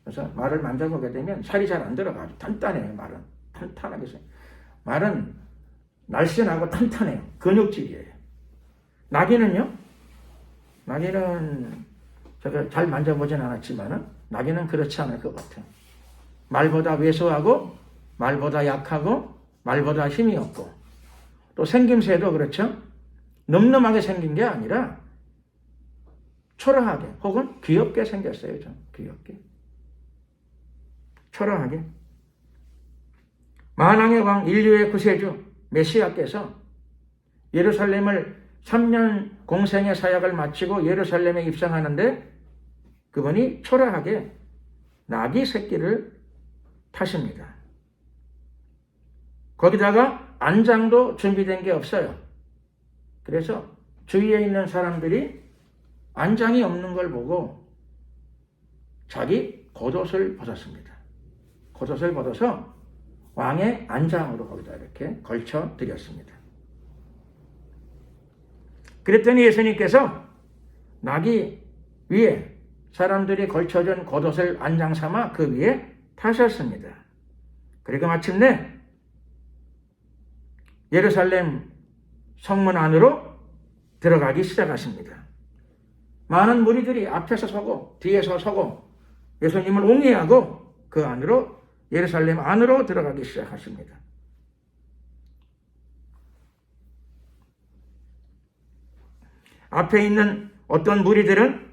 [SPEAKER 1] 그래서 말을 만져보게 되면 살이 잘 안 들어가죠. 단단해요, 말은. 탄탄하게 생겨요. 말은 날씬하고 탄탄해요. 근육질이에요. 나귀는요? 나귀는 제가 잘 만져보진 않았지만 나귀는 그렇지 않을 것 같아요. 말보다 왜소하고 말보다 약하고 말보다 힘이 없고 또 생김새도 그렇죠. 늠름하게 생긴 게 아니라 초라하게 혹은 귀엽게 생겼어요. 좀 귀엽게. 초라하게. 만왕의 왕 인류의 구세주 메시아께서 예루살렘을 3년 공생의 사역을 마치고 예루살렘에 입성하는데 그분이 초라하게 나귀 새끼를 타십니다. 거기다가 안장도 준비된 게 없어요. 그래서 주위에 있는 사람들이 안장이 없는 걸 보고 자기 겉옷을 벗었습니다. 겉옷을 벗어서 왕의 안장으로 거기다 이렇게 걸쳐 드렸습니다. 그랬더니 예수님께서 나귀 위에 사람들이 걸쳐준 겉옷을 안장 삼아 그 위에 타셨습니다. 그리고 마침내 예루살렘 성문 안으로 들어가기 시작하십니다. 많은 무리들이 앞에서 서고 뒤에서 서고 예수님을 옹이하고 그 안으로 예루살렘 안으로 들어가기 시작하십니다. 앞에 있는 어떤 무리들은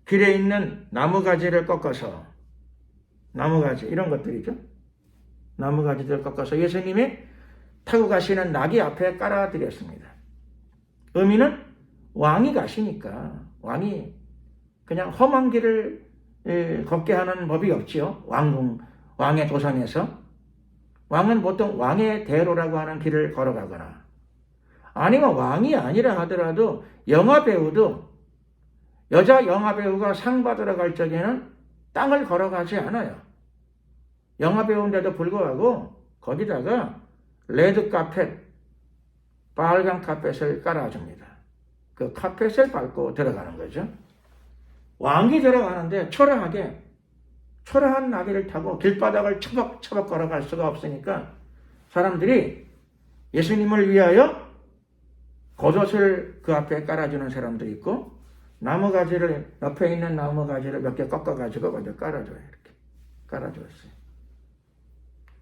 [SPEAKER 1] 길에 있는 나무가지를 꺾어서 나무가지 이런 것들이죠. 나무가지를 꺾어서 예수님이 타고 가시는 나귀 앞에 깔아드렸습니다. 의미는 왕이 가시니까 왕이 그냥 험한 길을 걷게 하는 법이 없지요. 왕의 도성에서 왕은 보통 왕의 대로라고 하는 길을 걸어가거나 아니면 왕이 아니라 하더라도 영화배우도 여자 영화배우가 상 받으러 갈 적에는 땅을 걸어가지 않아요. 영화배우인데도 불구하고 거기다가 레드 카펫, 빨간 카펫을 깔아줍니다. 그 카펫을 밟고 들어가는 거죠. 왕이 들어가는데 초라한 나귀를 타고 길바닥을 처벅처벅 걸어갈 수가 없으니까 사람들이 예수님을 위하여 겉옷을 그 앞에 깔아주는 사람도 있고 나무가지를 옆에 있는 나무가지를 몇 개 꺾어가지고 먼저 깔아줘요. 이렇게 깔아주었어요.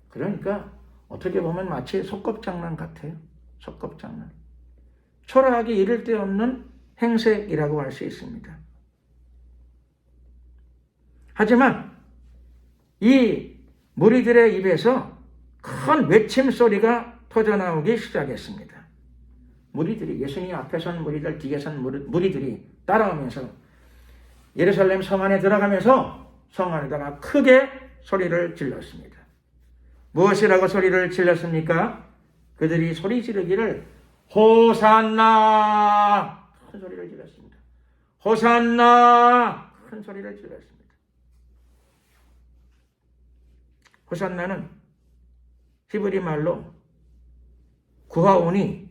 [SPEAKER 1] 그러니까 어떻게 보면 마치 소꿉장난 같아요. 소꿉장난. 초라하기 이를 데 없는 행색이라고 할 수 있습니다. 하지만 이 무리들의 입에서 큰 외침 소리가 터져나오기 시작했습니다. 무리들이, 예수님 앞에 선 무리들, 뒤에 선 무리들이 따라오면서 예루살렘 성 안에 들어가면서 성 안에다가 크게 소리를 질렀습니다. 무엇이라고 소리를 질렀습니까? 그들이 소리 지르기를 호산나! 큰 소리를 질렀습니다. 호산나! 큰 소리를 질렀습니다. 호산나는 히브리 말로 구하오니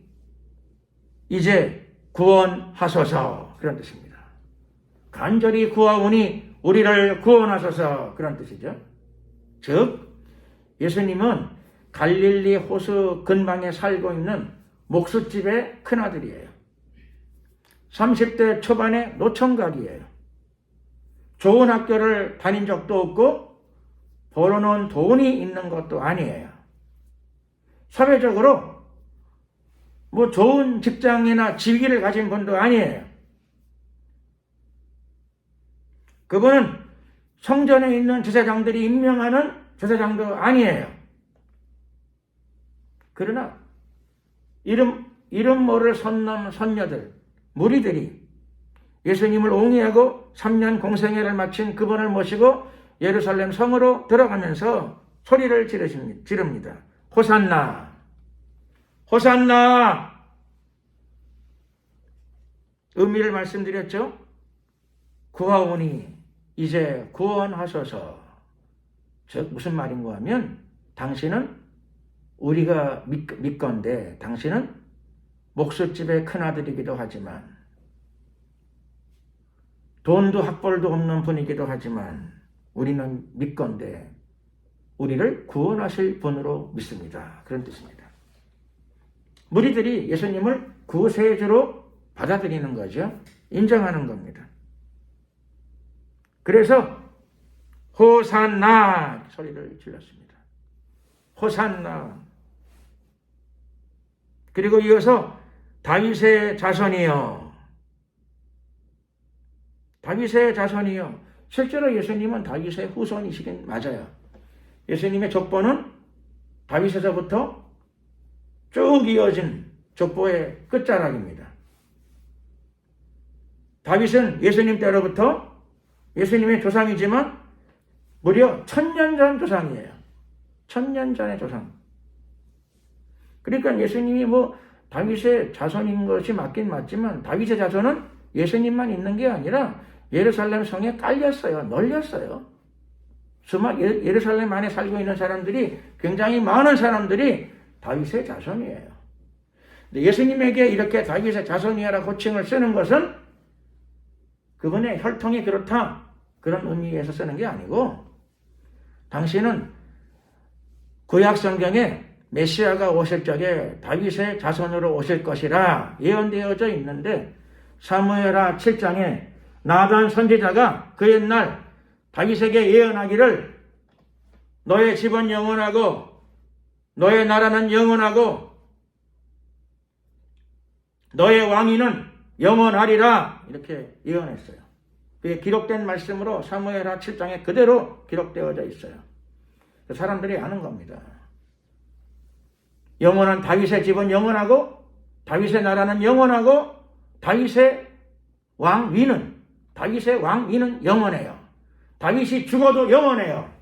[SPEAKER 1] 이제 구원하소서 그런 뜻입니다. 간절히 구하오니 우리를 구원하소서 그런 뜻이죠. 즉 예수님은 갈릴리 호수 근방에 살고 있는 목숫집의 큰아들이에요. 30대 초반의 노총각이에요. 좋은 학교를 다닌 적도 없고 벌어놓은 돈이 있는 것도 아니에요. 사회적으로 좋은 직장이나 직위를 가진 분도 아니에요. 그분은 성전에 있는 제사장들이 임명하는 제사장도 아니에요. 그러나 이름 모를 선남 선녀들, 무리들이 예수님을 옹이하고 3년 공생애를 마친 그분을 모시고 예루살렘 성으로 들어가면서 소리를 지릅니다. 호산나! 호산나! 의미를 말씀드렸죠? 구하오니 이제 구원하소서. 즉 무슨 말인가 하면 당신은 우리가 믿건대 당신은 목숫집의 큰아들이기도 하지만 돈도 학벌도 없는 분이기도 하지만 우리는 믿건대 우리를 구원하실 분으로 믿습니다. 그런 뜻입니다. 무리들이 예수님을 구세주로 받아들이는 거죠. 인정하는 겁니다. 그래서 호산나 소리를 질렀습니다. 호산나. 그리고 이어서 다윗의 자손이여. 다윗의 자손이여. 실제로 예수님은 다윗의 후손이시긴 맞아요. 예수님의 족보는 다윗에서부터 쭉 이어진 족보의 끝자락입니다. 다윗은 예수님 때로부터 예수님의 조상이지만 무려 1000년 전 조상이에요. 1000년 전의 조상. 그러니까 예수님이 다윗의 자손인 것이 맞긴 맞지만 다윗의 자손은 예수님만 있는 게 아니라 예루살렘 성에 깔렸어요. 널렸어요. 예루살렘 안에 살고 있는 사람들이 굉장히 많은 사람들이 다윗의 자손이에요. 근데 예수님에게 이렇게 다윗의 자손이라고 호칭을 쓰는 것은 그분의 혈통이 그렇다 그런 의미에서 쓰는 게 아니고 당신은 구약 성경에 메시아가 오실 적에 다윗의 자손으로 오실 것이라 예언되어져 있는데 사무엘하 7장에 나단 선지자가 그 옛날 다윗에게 예언하기를 너의 집은 영원하고 너의 나라는 영원하고 너의 왕위는 영원하리라 이렇게 예언했어요. 그게 기록된 말씀으로 사무엘하 7장에 그대로 기록되어져 있어요. 사람들이 아는 겁니다. 영원한 다윗의 집은 영원하고 다윗의 나라는 영원하고 다윗의 왕위는 영원해요. 다윗이 죽어도 영원해요.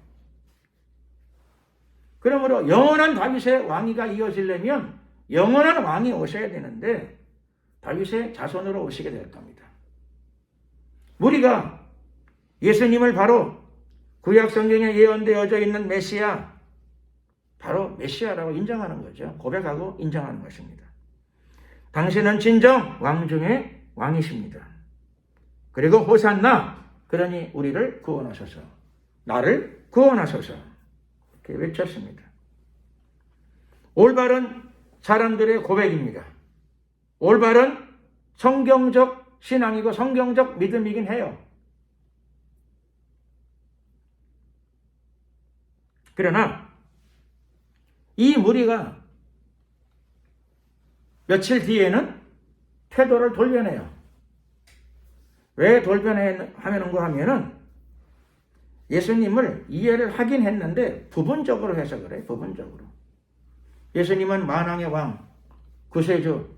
[SPEAKER 1] 그러므로 영원한 다윗의 왕위가 이어지려면 영원한 왕이 오셔야 되는데 다윗의 자손으로 오시게 될 겁니다. 우리가 예수님을 바로 구약 성경에 예언되어져 있는 메시아 바로 메시아라고 인정하는 거죠. 고백하고 인정하는 것입니다. 당신은 진정 왕 중의 왕이십니다. 그리고 호산나, 그러니 우리를 구원하소서, 나를 구원하소서, 이렇게 외쳤습니다. 올바른 사람들의 고백입니다. 올바른 성경적 신앙이고 성경적 믿음이긴 해요. 그러나 이 무리가 며칠 뒤에는 태도를 돌려내요. 왜 돌변하는가 하면은 예수님을 이해를 하긴 했는데 부분적으로 해서 그래요. 부분적으로. 예수님은 만왕의 왕, 구세주,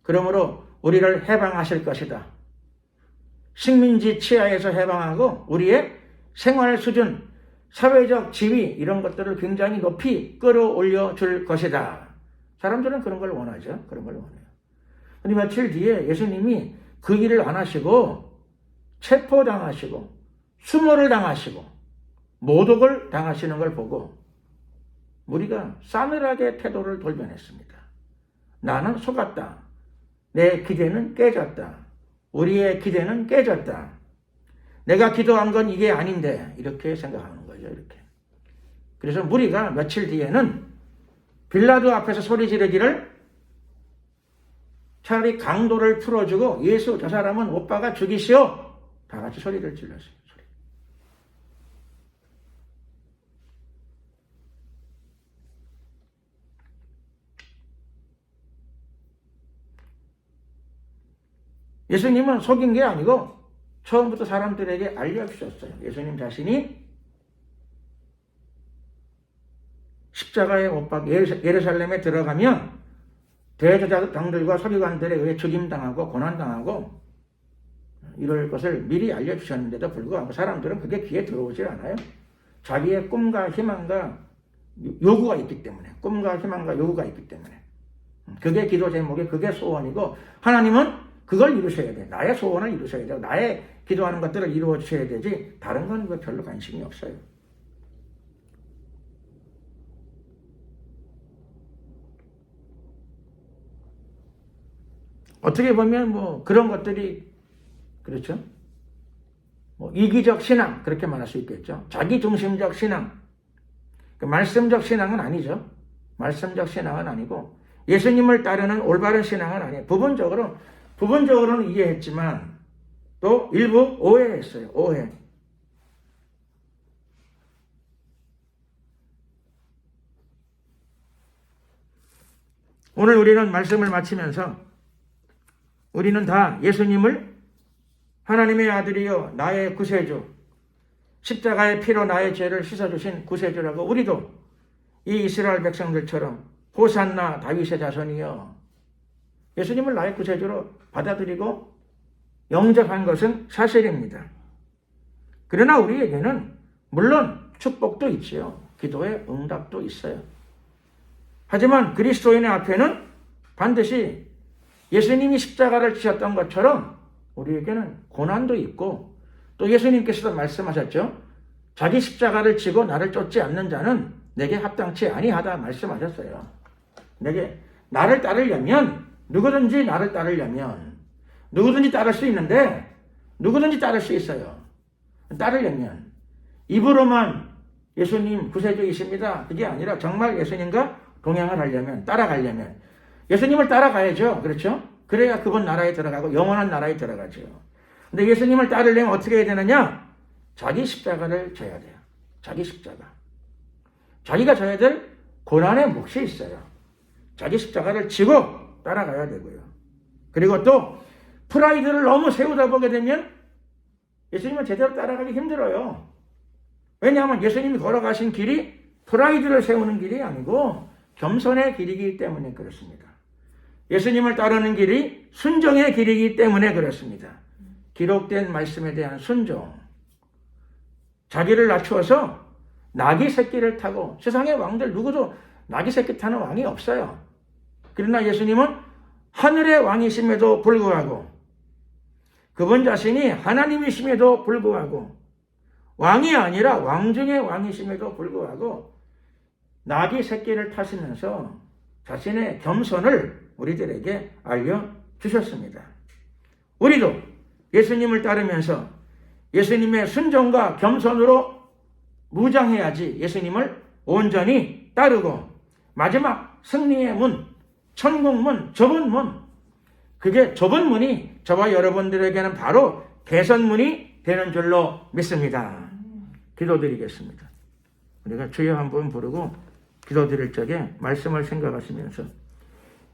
[SPEAKER 1] 그러므로 우리를 해방하실 것이다. 식민지 치하에서 해방하고 우리의 생활 수준, 사회적 지위 이런 것들을 굉장히 높이 끌어올려 줄 것이다. 사람들은 그런 걸 원하죠. 그런 걸 원해요. 근데 며칠 뒤에 예수님이 그 일을 안 하시고 체포당하시고 수모를 당하시고 모독을 당하시는 걸 보고 우리가 싸늘하게 태도를 돌변했습니다. 나는 속았다. 내 기대는 깨졌다. 우리의 기대는 깨졌다. 내가 기도한 건 이게 아닌데 이렇게 생각하는 거죠. 이렇게. 그래서 무리가 며칠 뒤에는 빌라도 앞에서 소리 지르기를 차라리 강도를 풀어주고 예수 저 사람은 오빠가 죽이시오. 다 같이 소리를 질렀어요. 소리. 예수님은 속인 게 아니고 처음부터 사람들에게 알려주셨어요. 예수님 자신이 십자가에 못 박혀 예루살렘에 들어가면 대제사장들과 서기관들에 의해 죽임당하고 고난당하고 이럴 것을 미리 알려주셨는데도 불구하고 사람들은 그게 귀에 들어오질 않아요. 자기의 꿈과 희망과 요구가 있기 때문에, 꿈과 희망과 요구가 있기 때문에 그게 기도 제목이, 그게 소원이고 하나님은 그걸 이루셔야 돼. 나의 소원을 이루셔야 되고 나의 기도하는 것들을 이루어 주셔야 되지 다른 건 별로 관심이 없어요. 어떻게 보면 뭐 그런 것들이 그렇죠. 뭐 이기적 신앙 그렇게 말할 수 있겠죠. 자기 중심적 신앙, 말씀적 신앙은 아니죠. 말씀적 신앙은 아니고 예수님을 따르는 올바른 신앙은 아니에요. 부분적으로는 이해했지만 또 일부 오해했어요. 오해. 오늘 우리는 말씀을 마치면서 우리는 다 예수님을 하나님의 아들이요 나의 구세주, 십자가의 피로 나의 죄를 씻어주신 구세주라고 우리도 이 이스라엘 백성들처럼 호산나 다윗의 자손이여 예수님을 나의 구세주로 받아들이고 영접한 것은 사실입니다. 그러나 우리에게는 물론 축복도 있지요. 기도의 응답도 있어요. 하지만 그리스도인의 앞에는 반드시 예수님이 십자가를 지셨던 것처럼 우리에게는 고난도 있고 또 예수님께서도 말씀하셨죠. 자기 십자가를 지고 나를 쫓지 않는 자는 내게 합당치 아니하다 말씀하셨어요. 나를 따르려면 누구든지 나를 따르려면 누구든지 따를 수 있는데 누구든지 따를 수 있어요. 따르려면 입으로만 예수님 구세주이십니다. 그게 아니라 정말 예수님과 동행을 하려면 따라가려면 예수님을 따라가야죠. 그렇죠? 그래야 그분 나라에 들어가고 영원한 나라에 들어가죠. 근데 예수님을 따르려면 어떻게 해야 되느냐? 자기 십자가를 져야 돼요. 자기 십자가. 자기가 져야 될 고난의 몫이 있어요. 자기 십자가를 지고 따라가야 되고요. 그리고 또 프라이드를 너무 세우다 보게 되면 예수님은 제대로 따라가기 힘들어요. 왜냐하면 예수님이 걸어가신 길이 프라이드를 세우는 길이 아니고 겸손의 길이기 때문에 그렇습니다. 예수님을 따르는 길이 순종의 길이기 때문에 그렇습니다. 기록된 말씀에 대한 순종. 자기를 낮추어서 나귀 새끼를 타고 세상의 왕들 누구도 나귀 새끼 타는 왕이 없어요. 그러나 예수님은 하늘의 왕이심에도 불구하고 그분 자신이 하나님이심에도 불구하고 왕이 아니라 왕 중의 왕이심에도 불구하고 나귀 새끼를 타시면서 자신의 겸손을 우리들에게 알려주셨습니다. 우리도 예수님을 따르면서 예수님의 순종과 겸손으로 무장해야지 예수님을 온전히 따르고 마지막 승리의 문, 천국문, 좁은 문, 그게 좁은 문이 저와 여러분들에게는 바로 개선문이 되는 줄로 믿습니다. 기도드리겠습니다. 우리가 주여 한번 부르고 기도드릴 적에 말씀을 생각하시면서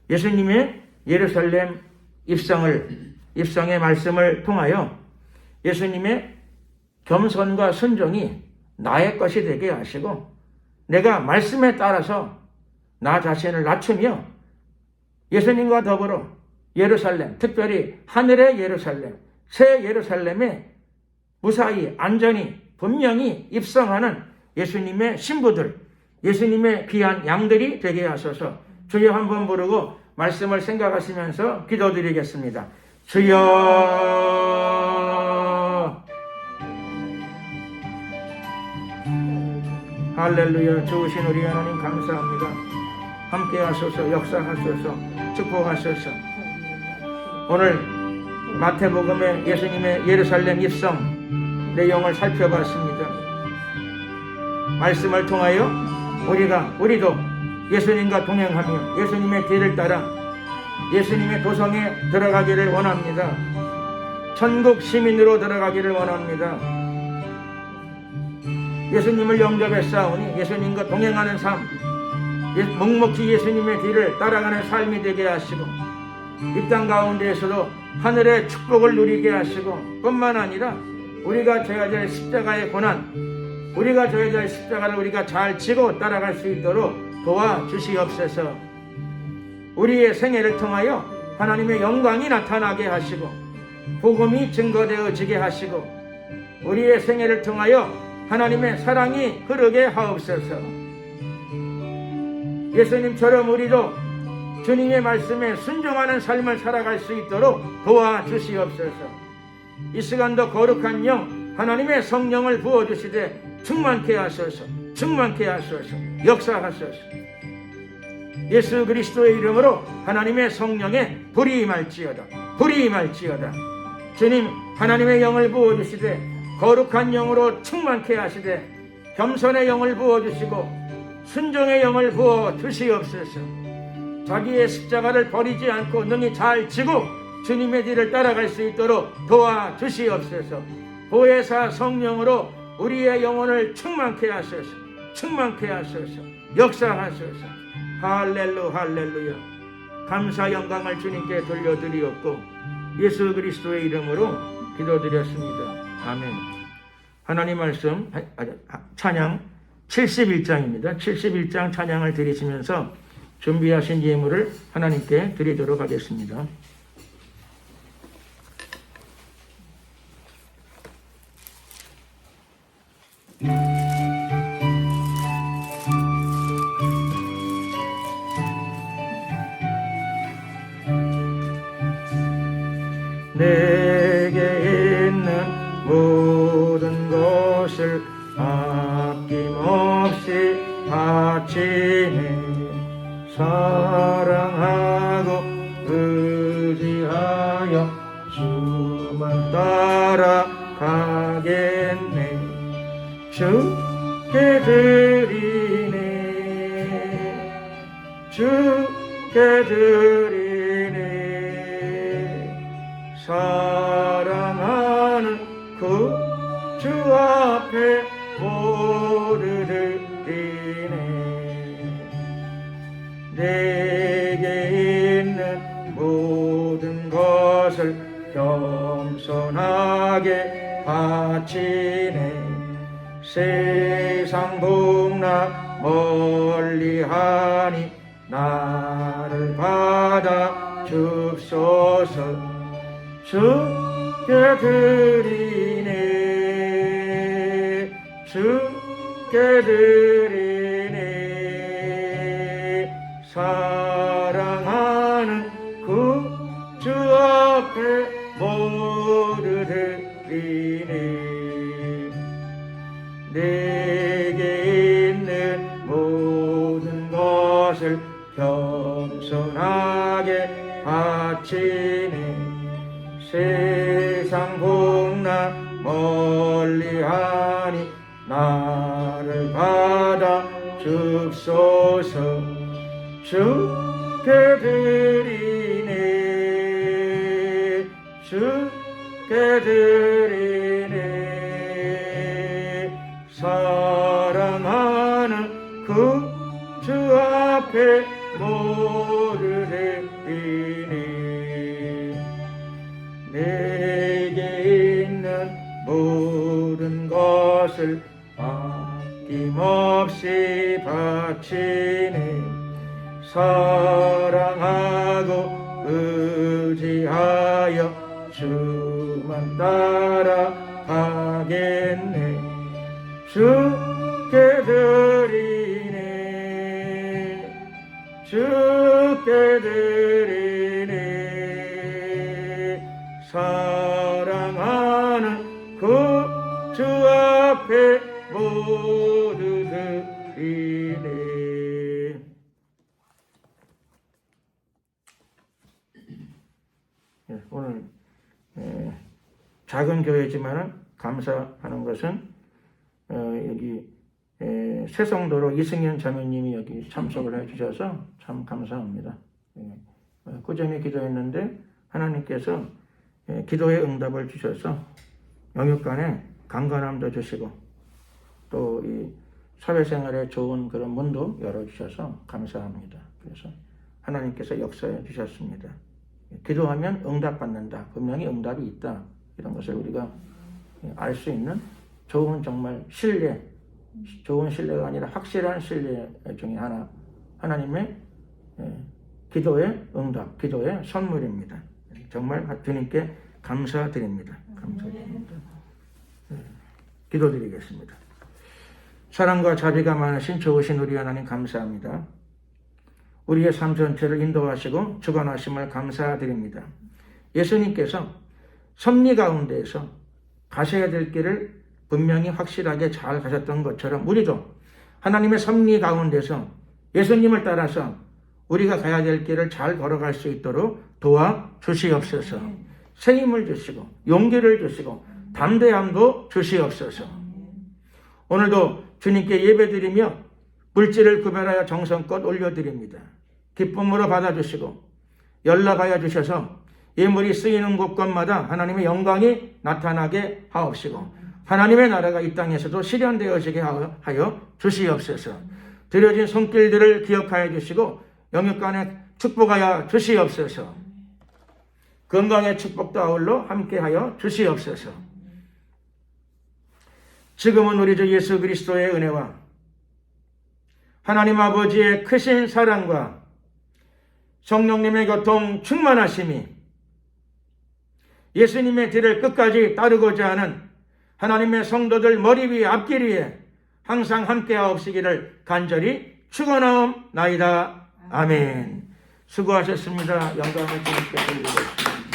[SPEAKER 1] 예수님의 예루살렘 입성의 말씀을 통하여 예수님의 겸손과 순종이 나의 것이 되게 하시고 내가 말씀에 따라서 나 자신을 낮추며 예수님과 더불어 예루살렘, 특별히 하늘의 예루살렘, 새 예루살렘에 무사히 안전히 분명히 입성하는 예수님의 신부들, 예수님의 귀한 양들이 되게 하소서. 주여 한번 부르고 말씀을 생각하시면서 기도드리겠습니다. 주여, 할렐루야. 좋으신 우리 하나님 감사합니다. 함께 하소서, 역사하소서, 축복하소서. 오늘 마태복음의 예수님의 예루살렘 입성 내용을 살펴봤습니다. 말씀을 통하여 우리도 예수님과 동행하며 예수님의 뒤를 따라 예수님의 도성에 들어가기를 원합니다. 천국 시민으로 들어가기를 원합니다. 예수님을 영접했사오니 예수님과 동행하는 삶, 묵묵히 예수님의 뒤를 따라가는 삶이 되게 하시고 이 땅 가운데에서도 하늘의 축복을 누리게 하시고 뿐만 아니라 우리가 져야 될 십자가의 고난, 우리가 져야 될 십자가를 우리가 잘 지고 따라갈 수 있도록 도와주시옵소서. 우리의 생애를 통하여 하나님의 영광이 나타나게 하시고 복음이 증거되어지게 하시고 우리의 생애를 통하여 하나님의 사랑이 흐르게 하옵소서. 예수님처럼 우리도 주님의 말씀에 순종하는 삶을 살아갈 수 있도록 도와주시옵소서. 이 시간도 거룩한 영, 하나님의 성령을 부어주시되 충만케 하소서, 충만케 하소서, 역사하소서. 예수 그리스도의 이름으로 하나님의 성령에 불이 임할지어다, 불이 임할지어다. 주님, 하나님의 영을 부어주시되 거룩한 영으로 충만케 하시되 겸손의 영을 부어주시고 순종의 영을 부어주시옵소서. 자기의 십자가를 버리지 않고 능히 잘 지고 주님의 뒤를 따라갈 수 있도록 도와주시옵소서. 보혜사 성령으로 우리의 영혼을 충만케 하소서, 충만케 하소서, 역사하소서. 할렐루야. 감사 영광을 주님께 돌려드리옵고 예수 그리스도의 이름으로 기도드렸습니다. 아멘. 하나님 말씀 찬양 71장입니다. 71장 찬양을 드리시면서 준비하신 예물을 하나님께 드리도록 하겠습니다. 내게 있는 모든 것을 아낌없이 바치네. 사랑하고 의지하여 주만 따라가겠네. 주께 드리네, 주께 드리네. 사랑하는 그 주 앞에 모두 드리네. 내게 있는 모든 것을 겸손하게 바치네. 세상 복락 멀리하니 나를 받아 줍소서. 주께 드리네, 주께 드리네. 사랑하는 그 주 앞에 모두 드리네. 내게 있는 모든 바치니 세상 복나 멀리하니 나를 받아 줍소서. 주께 드리네 주께 드리네 사랑하는 그 주 앞에 모두 드리네. 내게 있는 모든 것을 아낌없이 바치네. 사랑하고 의지하여 주만 따라가겠네. 주께 드리네 주께 드리네 사랑하는 그 주 앞에 모두 드리네. 오늘 작은 교회지만 감사하는 것은 여기 새성도로 이승현 자매님이 여기 참석을 해주셔서 참 감사합니다. 꾸준히 기도했는데 하나님께서 기도의 응답을 주셔서 영육간에 강건함도 주시고 또 이 사회생활에 좋은 그런 문도 열어주셔서 감사합니다. 그래서 하나님께서 역사해 주셨습니다. 기도하면 응답받는다. 분명히 응답이 있다. 이런 것을 우리가 알 수 있는 좋은 정말 신뢰, 좋은 신뢰가 아니라 확실한 신뢰 중에 하나, 하나님의 기도의 응답, 기도의 선물입니다. 정말 주님께 감사드립니다. 감사드립니다. 기도드리겠습니다. 사랑과 자비가 많으신 좋으신 우리 하나님 감사합니다. 우리의 삶 전체를 인도하시고 주관하심을 감사드립니다. 예수님께서 섭리 가운데에서 가셔야 될 길을 분명히 확실하게 잘 가셨던 것처럼 우리도 하나님의 섭리 가운데서 예수님을 따라서 우리가 가야 될 길을 잘 걸어갈 수 있도록 도와주시옵소서. 새 힘을 주시고 용기를 주시고 담대함도 주시옵소서. 오늘도 주님께 예배드리며 물질을 구별하여 정성껏 올려드립니다. 기쁨으로 받아주시고 연락하여 주셔서 예물이 쓰이는 곳곳마다 하나님의 영광이 나타나게 하옵시고 하나님의 나라가 이 땅에서도 실현되어지게 하여 주시옵소서. 드려진 손길들을 기억하여 주시고 영육간에 축복하여 주시옵소서. 건강의 축복도 아울러 함께하여 주시옵소서. 지금은 우리 주 예수 그리스도의 은혜와 하나님 아버지의 크신 사랑과 성령님의 교통 충만하심이 예수님의 뒤를 끝까지 따르고자 하는 하나님의 성도들 머리 위에 앞길 위에 항상 함께하옵시기를 간절히 축원하옵나이다. 아멘. 수고하셨습니다. 영광을 주님께 돌리겠습니다.